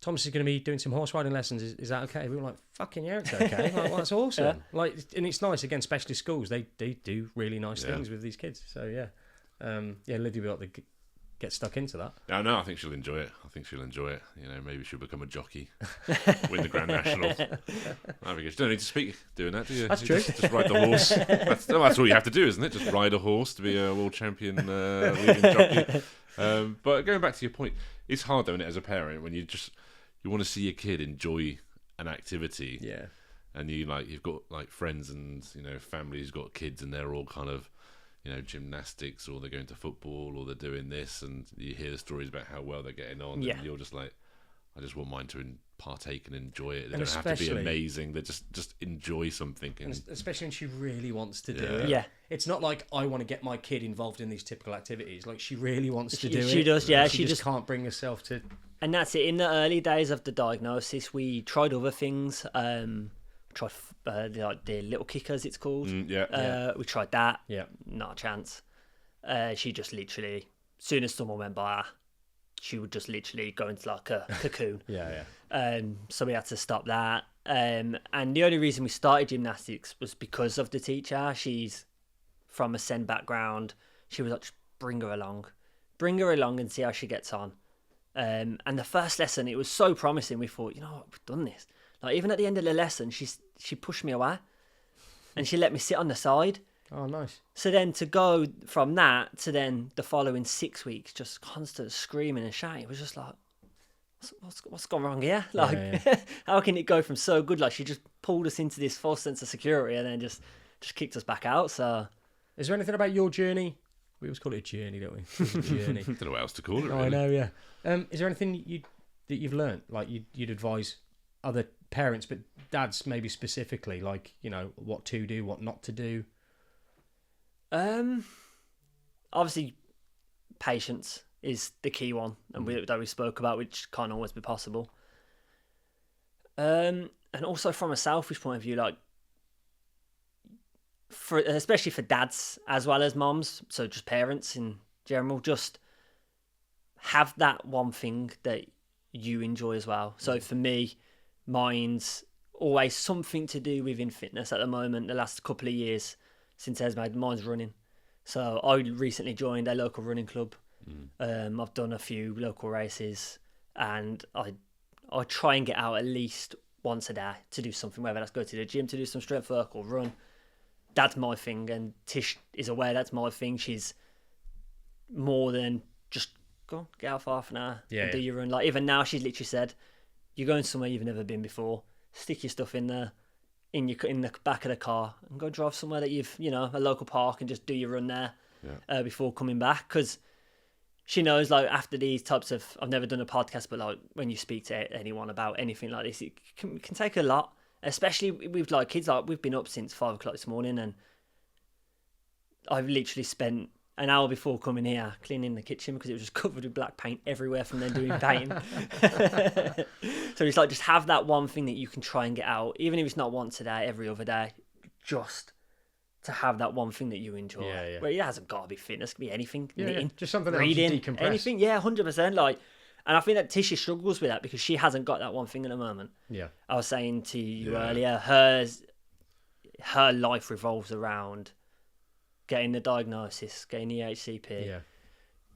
Thomas is going to be doing some horse riding lessons. Is that okay?" We were like, "Fucking yeah, it's okay." Like, well, that's awesome. Yeah. Like, and it's nice again. Specialist schools, they do really nice things with these kids. So Lydia will have to get stuck into that. No, I think she'll enjoy it. You know, maybe she'll become a jockey, win the Grand National. That'd be good. You don't need to speak doing that, do you? That's true. Just ride the horse. That's all you have to do, isn't it? Just ride a horse to be a world champion leading jockey. But going back to your point, it's hard, though, isn't it, as a parent, when you want to see your kid enjoy an activity. Yeah. And you've got like friends and family who's got kids, and they're all kind of gymnastics, or they're going to football, or they're doing this, and you hear the stories about how well they're getting on, and you're just like, I just want mine to partake and enjoy it. They don't have to be amazing. They just enjoy something. And especially when she really wants to do it. Yeah. It's not like I want to get my kid involved in these typical activities. Like, she really wants to do it. She does, yeah. She just can't bring herself to. And that's it. In the early days of the diagnosis, we tried other things. Tried the little kickers, it's called. We tried that. Yeah. Not a chance. She just literally, as soon as someone went by her, she would just literally go into like a cocoon. Yeah. So we had to stop that. And the only reason we started gymnastics was because of the teacher. She's from a SEND background. She was like, just bring her along and see how she gets on. And the first lesson, it was so promising. We thought, we've done this. Like, even at the end of the lesson, she pushed me away, and she let me sit on the side. Oh, nice. So then to go from that to then the following 6 weeks, just constant screaming and shouting, it was just like, what's gone wrong here? Like, how can it go from so good? Like, she just pulled us into this false sense of security and then just kicked us back out. So, is there anything about your journey? We always call it a journey, don't we? Journey. I don't know what else to call it. Really. I know, yeah. Is there anything that you've learned, like you'd advise other parents, but dads maybe specifically, like, what to do, what not to do? Obviously, patience is the key one, and that we spoke about, which can't always be possible. And also from a selfish point of view, like, especially for dads as well as moms, so just parents in general, just have that one thing that you enjoy as well. So for me, mine's always something to do within fitness at the moment. The last couple of years since Esme, mine's running. So I recently joined a local running club. I've done a few local races, and I try and get out at least once a day to do something, whether that's go to the gym to do some strength work or run. That's my thing, and Tish is aware that's my thing. She's more than just go on, get out for half an hour and do your run. Like even now, she's literally said, "You're going somewhere you've never been before. Stick your stuff in the back of the car and go drive somewhere that you've a local park and just do your run there before coming back." Because she knows, like, after these types of, I've never done a podcast, but like when you speak to anyone about anything like this, it can take a lot, especially with like kids. Like we've been up since 5 o'clock this morning, and I've literally spent an hour before coming here cleaning the kitchen because it was just covered with black paint everywhere from then doing painting. So it's like, just have that one thing that you can try and get out, even if it's not once a day, every other day, just to have that one thing that you enjoy. Where it hasn't got to be fitness, it can be anything. Knitting, just something that reading, helps you decompress. Anything. 100%. Like, and I think that Tisha struggles with that because she hasn't got that one thing at the moment. I was saying to you earlier, her life revolves around getting the diagnosis, getting the EHCP,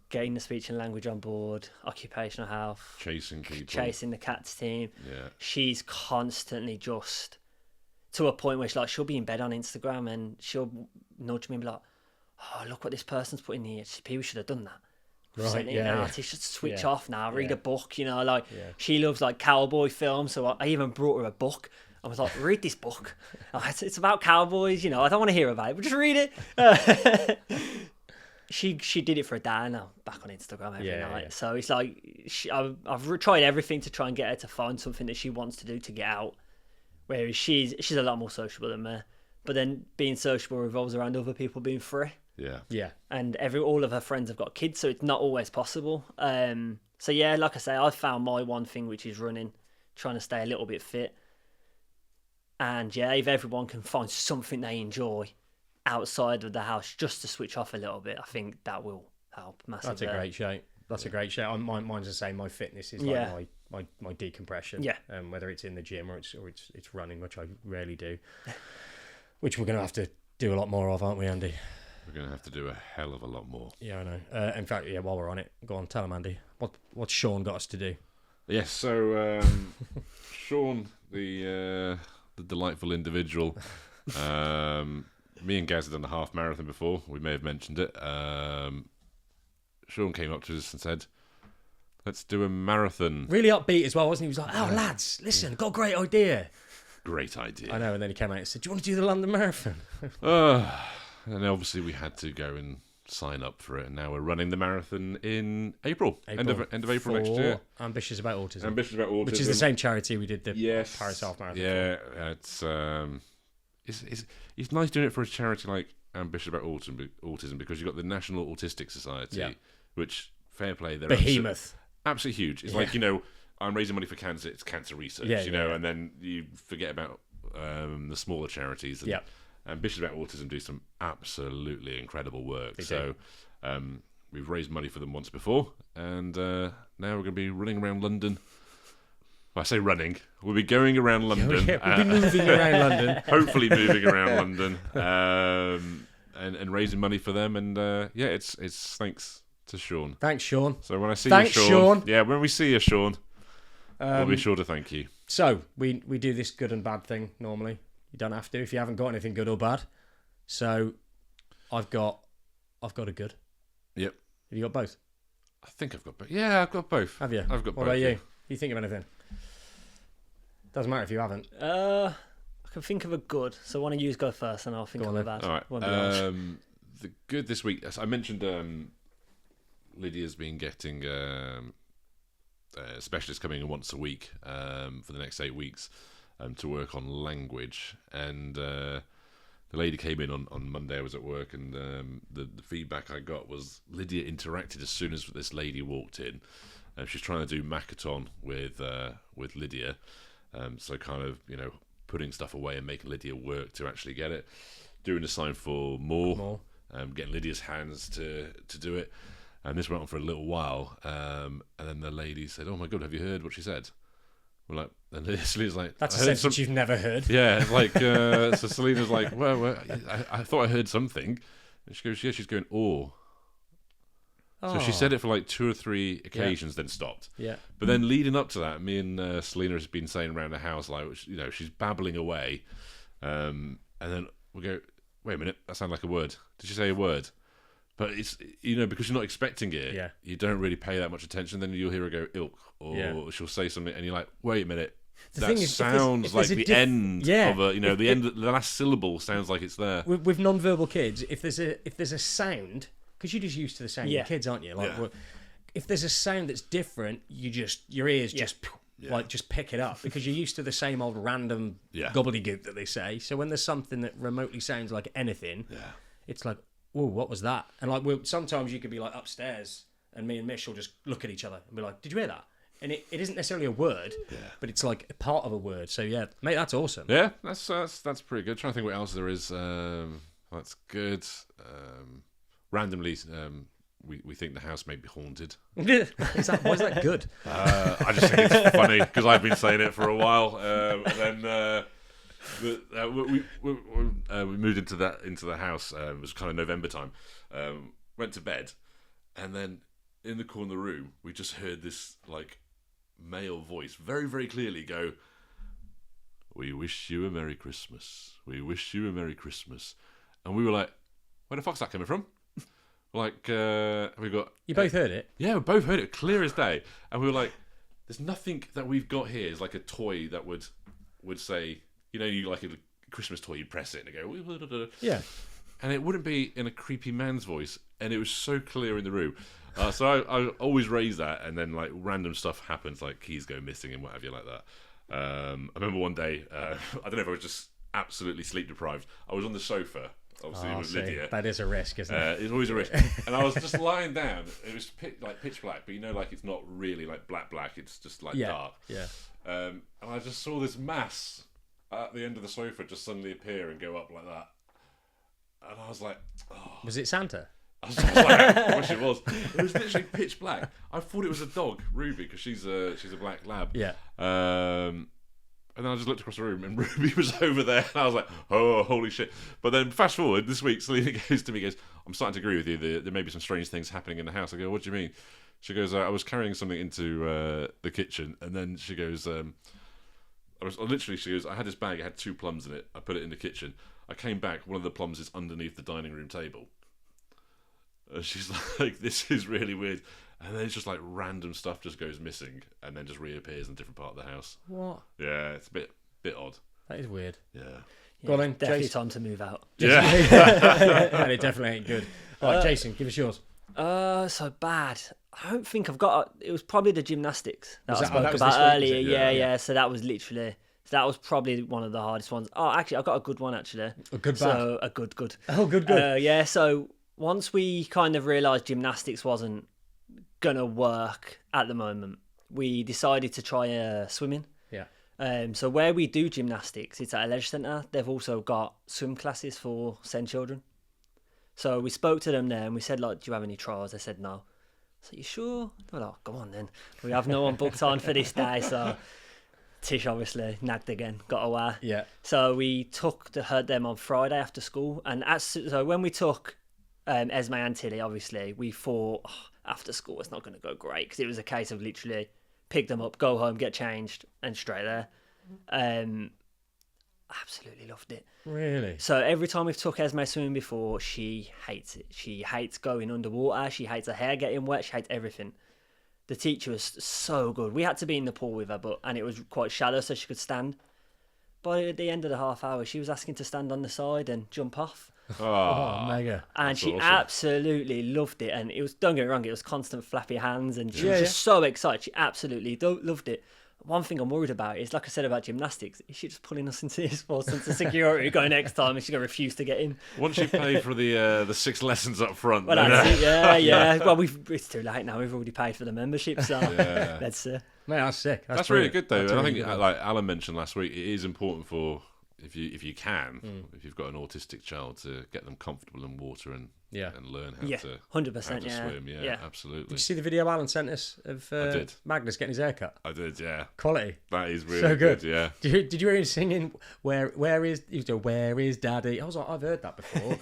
getting the speech and language on board, occupational health, chasing people, chasing the cats team. She's constantly just to a point where she'll be in bed on Instagram and she'll nudge me and be like, "Oh, look what this person's put in the EHCP. We should have done that." Right, She should switch off now, read a book, she loves like cowboy films, so I even brought her a book. I was like, "Read this book. It's about cowboys, I don't want to hear about it, but just read it." She did it for a day, and now back on Instagram every night. So it's like I've tried everything to try and get her to find something that she wants to do to get out. Whereas she's a lot more sociable than me, but then being sociable revolves around other people being free. And all of her friends have got kids, so it's not always possible. So like I say, I found my one thing, which is running, trying to stay a little bit fit. And if everyone can find something they enjoy outside of the house just to switch off a little bit, I think that will help massively. That's a great shout. That's a great shout. Mine's the same. My fitness is like my decompression. Whether it's in the gym or it's running, which I rarely do. Which we're going to have to do a lot more of, aren't we, Andy? We're going to have to do a hell of a lot more. Yeah, I know. In fact, while we're on it, go on, tell them, Andy. What's Sean got us to do? Yes, so Sean, the delightful individual. Me and Gaz had done a half marathon before. We may have mentioned it. Sean came up to us and said, "Let's do a marathon." Really upbeat as well, wasn't he? He was like, "Oh, lads, listen, got a great idea." Great idea. I know, and then he came out and said, "Do you want to do the London Marathon?" And obviously we had to go and sign up for it, and now we're running the marathon in April. End of April next year. Ambitious About Autism. Which is the same charity we did the Paris Half Marathon. Yeah, it's nice doing it for a charity like Ambitious About Autism because you've got the National Autistic Society, which, fair play, they're behemoth. Absolutely huge. It's like, I'm raising money for cancer, it's cancer research, and then you forget about the smaller charities. And Ambitious About Autism do some absolutely incredible work. We've raised money for them once before, and now we're going to be running around London. Well, I say running. We'll be going around London. We'll be moving around London. Hopefully moving around London, and raising money for them. And it's thanks to Sean. Thanks, Sean. So when I see you, Sean. Yeah, when we see you, Sean, we'll be sure to thank you. So we do this good and bad thing normally. You don't have to if you haven't got anything good or bad. So I've got a good. Yep. Have you got both? I think I've got both. Yeah, I've got both. Have you? I've got both. What about you? You think of anything? Doesn't matter if you haven't. I can think of a good. So one of you go first, and I'll think of a bad. All right. The good this week. As I mentioned, Lydia's been getting specialists coming in once a week for the next 8 weeks to work on language. And the lady came in on Monday. I was at work, and the feedback I got was Lydia interacted as soon as this lady walked in. She's trying to do Makaton with Lydia. So kind of, putting stuff away and making Lydia work to actually get it. Doing a sign for more. Getting Lydia's hands to do it. And this went on for a little while. And then the lady said, "Oh my God, have you heard what she said?" We're like, and Selena's like, that's a sentence you've never heard. Yeah, like so Selena's like, well, I thought I heard something, and she goes, yeah, she's going, oh. So she said it for like 2 or 3 occasions, then stopped. Yeah. But then leading up to that, me and Selena has been saying around the house, like, she's babbling away, and then we go, wait a minute, that sounded like a word. Did she say a word? But it's, because you're not expecting it, you don't really pay that much attention. Then you'll hear her go ilk, or she'll say something, and you're like, wait a minute, that sounds like the end of a, the end, the last syllable sounds like it's there. With non-verbal kids, if there's a sound, because you're just used to the sound of your kids, aren't you? Like, if there's a sound that's different, your ears just pick it up, because you're used to the same old random gobbledygook that they say. So when there's something that remotely sounds like anything, it's like, whoa, what was that? And like, sometimes you could be like upstairs, and me and Mish will just look at each other and be like, did you hear that? And it isn't necessarily a word, but it's like a part of a word. So yeah, mate, that's awesome. Yeah, that's pretty good. Trying to think what else there is. That's good. Randomly, we think the house may be haunted. Why is that good? I just think it's funny because I've been saying it for a while. And then we moved into the house. It was kind of November time. Went to bed, and then in the corner of the room, we just heard this like male voice very, very clearly go, "We wish you a Merry Christmas. We wish you a Merry Christmas." And we were like, "Where the fuck's that coming from?" Like, we got... You both heard it? Yeah, we both heard it, clear as day. And we were like, there's nothing that we've got here is like a toy that would say, you like a Christmas toy, you'd press it and it go... Yeah. And it wouldn't be in a creepy man's voice, and it was so clear in the room. So I always raise that, and then like random stuff happens, like keys go missing and what have you like that. I remember one day, I don't know if I was just absolutely sleep deprived. I was on the sofa, obviously with Lydia. That is a risk, isn't it? It's always a risk. And I was just lying down. It was pitch black, but like it's not really like black. It's just like dark. Yeah. And I just saw this mass at the end of the sofa just suddenly appear and go up like that. And I was like, oh. Was it Santa? I was like, I wish it was. It was literally pitch black. I thought it was a dog, Ruby, because she's a black lab. Yeah. And then I just looked across the room, and Ruby was over there, and I was like, oh, holy shit. But then fast forward, this week, Selena goes to me, I'm starting to agree with you, there may be some strange things happening in the house. I go, what do you mean? She goes, I was carrying something into the kitchen, and then she goes, she goes, I had this bag, it had 2 plums in it, I put it in the kitchen. I came back, one of the plums is underneath the dining room table. And she's like, this is really weird. And then it's just like random stuff just goes missing and then just reappears in a different part of the house. What? Yeah, it's a bit odd. That is weird. Yeah. Go on then, definitely Jason. time to move out. Yeah. It definitely ain't good. All right, Jason, give us yours. So bad. I don't think I've got... It was probably the gymnastics that I spoke that was about this week, earlier. Yeah. So that was literally... That was probably one of the hardest ones. Oh, actually, I've got a good one, actually. A good bad? So, a good. Oh, good. Yeah, so once we kind of realised gymnastics wasn't going to work at the moment, we decided to try swimming. Yeah. So where we do gymnastics, it's at a leisure centre. They've also got swim classes for SEND children. So we spoke to them there and we said, like, do you have any trials? They said no. So you sure? They were like, come on then. We have no one booked on for this day, so... Tish obviously nagged again, got away. Yeah. So we took them on Friday after school, and so when we took Esme and Tilly, obviously we thought after school it's not going to go great because it was a case of literally pick them up, go home, get changed, and straight there. Absolutely loved it. Really? So every time we've took Esme swimming before, she hates it. She hates going underwater. She hates her hair getting wet. She hates everything. The teacher was so good. We had to be in the pool with her, and it was quite shallow so she could stand. But at the end of the half hour, she was asking to stand on the side and jump off. Oh, mega. And she absolutely loved it. And it was, don't get me wrong, it was constant flappy hands and she was just so excited. She absolutely loved it. One thing I'm worried about is, like I said about gymnastics, is she just pulling us into this force into security going next time and she's going to refuse to get in? Once you pay for the 6 lessons up front. Well, that's it, yeah. Well, it's too late now. We've already paid for the membership, so that's... Man, that's sick. That's really good, though. And I think, like Alan mentioned last week, it is important for if you can, if you've got an autistic child, to get them comfortable in water and learn how to 100%, swim. Yeah, absolutely. Did you see the video Alan sent us of Magnus getting his haircut? I did, yeah. Quality. That is really so good. Yeah. Did you hear him singing where is Daddy? I was like, I've heard that before.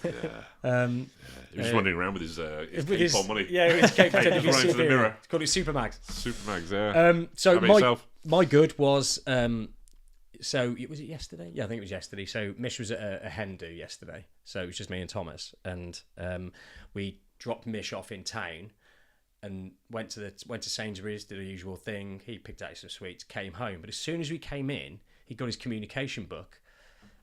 He was running around with his cape on, wasn't he? Yeah, with his cape running to the mirror. It's called it Supermags. Supermags, yeah. So my good was so was it yesterday? Yeah, I think it was yesterday. So Mish was at a hen do yesterday. So it was just me and Thomas, and we dropped Mish off in town and went to Sainsbury's, did the usual thing. He picked out some sweets, came home. But as soon as we came in, he got his communication book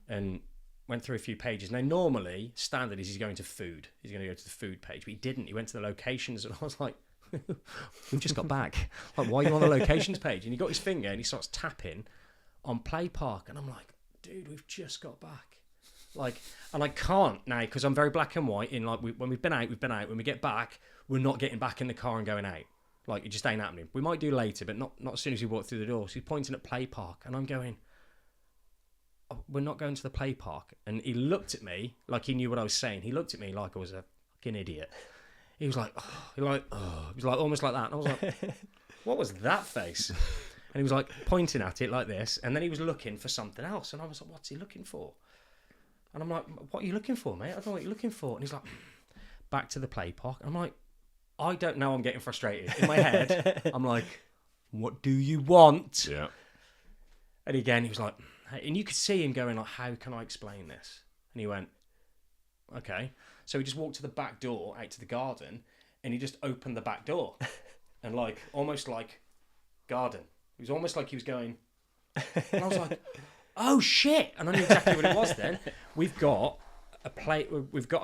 and went through a few pages. Now, normally, standard is he's going to food. He's going to go to the food page, but he didn't. He went to the locations, and I was like, we've just got back. Like, why are you on the locations page? And he got his finger and he starts tapping on Play Park, and I'm like, dude, we've just got back. Like, and I can't now because I'm very black and white in like when we've been out, we've been out. When we get back, we're not getting back in the car and going out. Like, it just ain't happening. We might do later, but not as soon as we walk through the door. So he's pointing at Play Park, and I'm going, oh, we're not going to the Play Park. And he looked at me like he knew what I was saying. He looked at me like I was a fucking idiot. He was like, oh. He was like almost like that. And I was like, what was that face? And he was like pointing at it like this, and then he was looking for something else, and I was like, what's he looking for? And I'm like, what are you looking for, mate? I don't know what you're looking for. And he's like, back to the Play Park. And I'm like, I don't know, I'm getting frustrated. In my head, I'm like, what do you want? Yeah. And again, he was like, hey, and you could see him going like, how can I explain this? And he went, okay. So he just walked to the back door, out to the garden, and he just opened the back door. And like, almost like garden. It was almost like he was going, and I was like, oh shit. And I knew exactly what it was then. We've got a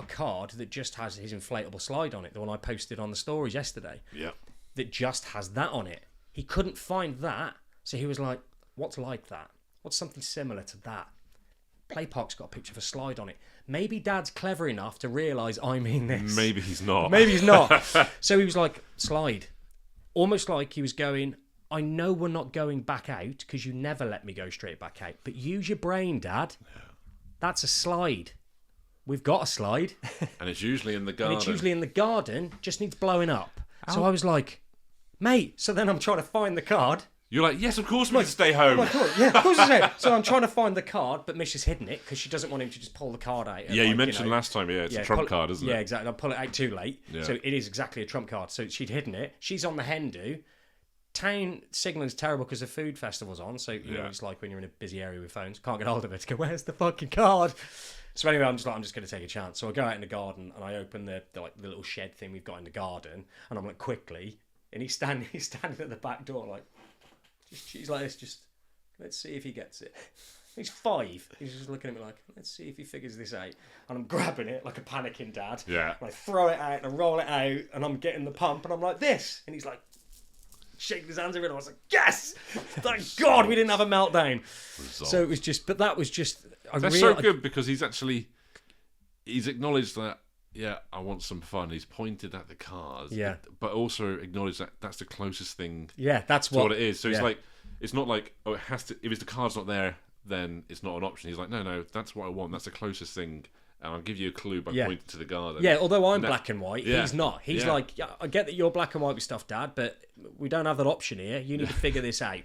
card that just has his inflatable slide on it, the one I posted on the stories yesterday. Yeah. That just has that on it. He couldn't find that, so he was like, what's like that? What's something similar to that? Play Park's got a picture of a slide on it. Maybe Dad's clever enough to realise I mean this. Maybe he's not. Maybe he's not. So he was like, slide. Almost like he was going, I know we're not going back out because you never let me go straight back out, but use your brain, Dad. Yeah. That's a slide. We've got a slide. And it's usually in the garden. Just needs blowing up. Ow. So I was like, mate, so then I'm trying to find the card. You're like, yes, of course we can stay home. Of course I say. So I'm trying to find the card, but Mish has hidden it because she doesn't want him to just pull the card out. Yeah, you mentioned last time, it's a trump card, isn't it? Yeah, exactly. I'll pull it out too late. Yeah. So it is exactly a trump card. So she'd hidden it. She's on the hen do. Town signal is terrible because the food festival's on. So, you know, it's like when you're in a busy area with phones. Can't get hold of it to go, where's the fucking card? So anyway, I'm just going to take a chance. So I go out in the garden and I open the little shed thing we've got in the garden. And I'm like, quickly. And he's standing at the back door like, she's like this, just let's see if he gets it. He's 5. He's just looking at me like, let's see if he figures this out. And I'm grabbing it like a panicking dad. Yeah. And I throw it out and I roll it out and I'm getting the pump and I'm like this. And he's like shaking his hands over it. I was like, yes! Thank God we didn't have a meltdown. Resolved. So it was just, but that was just. That's so good because he's acknowledged that. Yeah, I want some fun. He's pointed at the cars, but also acknowledged that that's the closest thing. Yeah, that's what it is. So he's like, it's not like, oh, it has to. If the card's not there, then it's not an option. He's like, no, that's what I want. That's the closest thing, and I'll give you a clue by pointing to the garden. Yeah, although I'm black and white, he's not. He's like, yeah, I get that you're black and white with stuff, Dad, but we don't have that option here. You need to figure this out.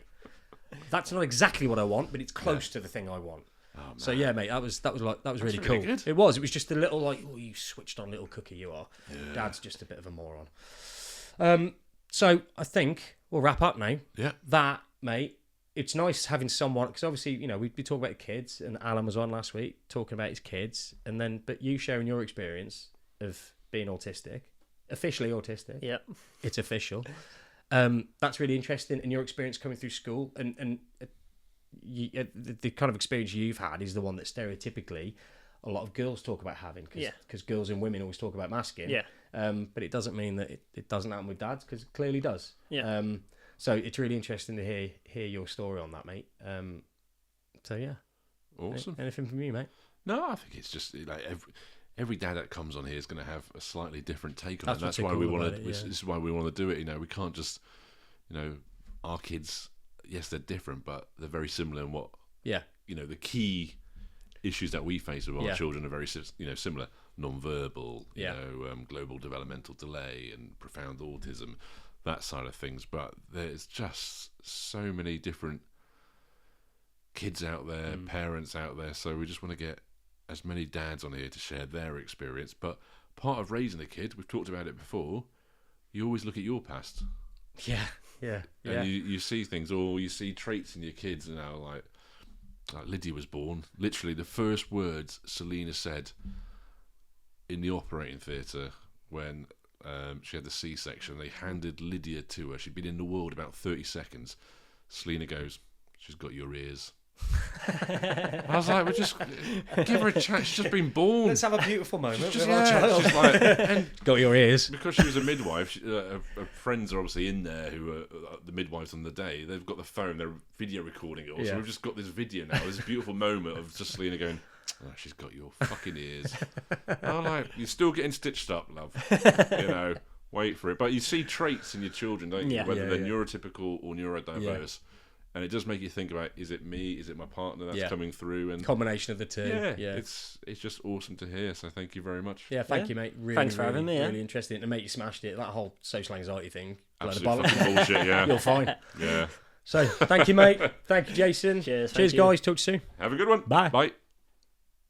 That's not exactly what I want, but it's close to the thing I want. Oh, so yeah, mate, that was really cool. Good. It was just a little like, oh, you switched on, little cookie, you are. Yeah. Dad's just a bit of a moron. So I think we'll wrap up now. Yeah. That, mate, it's nice having someone, because obviously, you know, we talk about kids, and Alan was on last week talking about his kids, and then but you sharing your experience of being autistic, officially autistic. Yeah. It's official. That's really interesting, and your experience coming through school, and the kind of experience you've had is the one that stereotypically a lot of girls talk about having, because girls and women always talk about masking. Yeah. But it doesn't mean that it doesn't happen with dads, because it clearly does. Yeah. So it's really interesting to hear your story on that, mate. So yeah. Awesome. Anything from you, mate? No, I think it's just like every dad that comes on here is going to have a slightly different take on it. That's why we want to. This is why we want to do it. You know, we can't just, you know, our kids. Yes, they're different, but they're very similar in what. Yeah. You know, the key issues that we face with our children are very similar. Non-verbal, global developmental delay and profound autism, that side of things. But there's just so many different kids out there, parents out there. So we just want to get as many dads on here to share their experience. But part of raising a kid, we've talked about it before, you always look at your past. Yeah. And you see things, or you see traits in your kids. Like Lydia was born. Literally, the first words Selena said in the operating theatre when she had the C-section, they handed Lydia to her. She'd been in the world about 30 seconds. Selena goes, "She's got your ears." I was like, "Well, just give her a chance. She's just been born. Let's have a beautiful moment with our child." She's like, and got your ears. Because she was a midwife, her friends are obviously in there who are the midwives on the day. They've got the phone, they're video recording it all. So we've just got this video now, this beautiful moment of just Selena going, "Oh, she's got your fucking ears." I'm like, "You're still getting stitched up, love. Wait for it." But you see traits in your children, don't you? Whether they're neurotypical or neurodiverse. And it does make you think about, is it me? Is it my partner that's coming through? And combination of the two. Yeah. It's just awesome to hear. So thank you very much. Yeah, thank you, mate. Really, thanks for having me. Really interesting. And mate, you smashed it. That whole social anxiety thing. Absolute fucking bullshit, yeah. You're fine. Yeah. So thank you, mate. Thank you, Jason. Cheers, guys. Talk to you soon. Have a good one. Bye. Bye.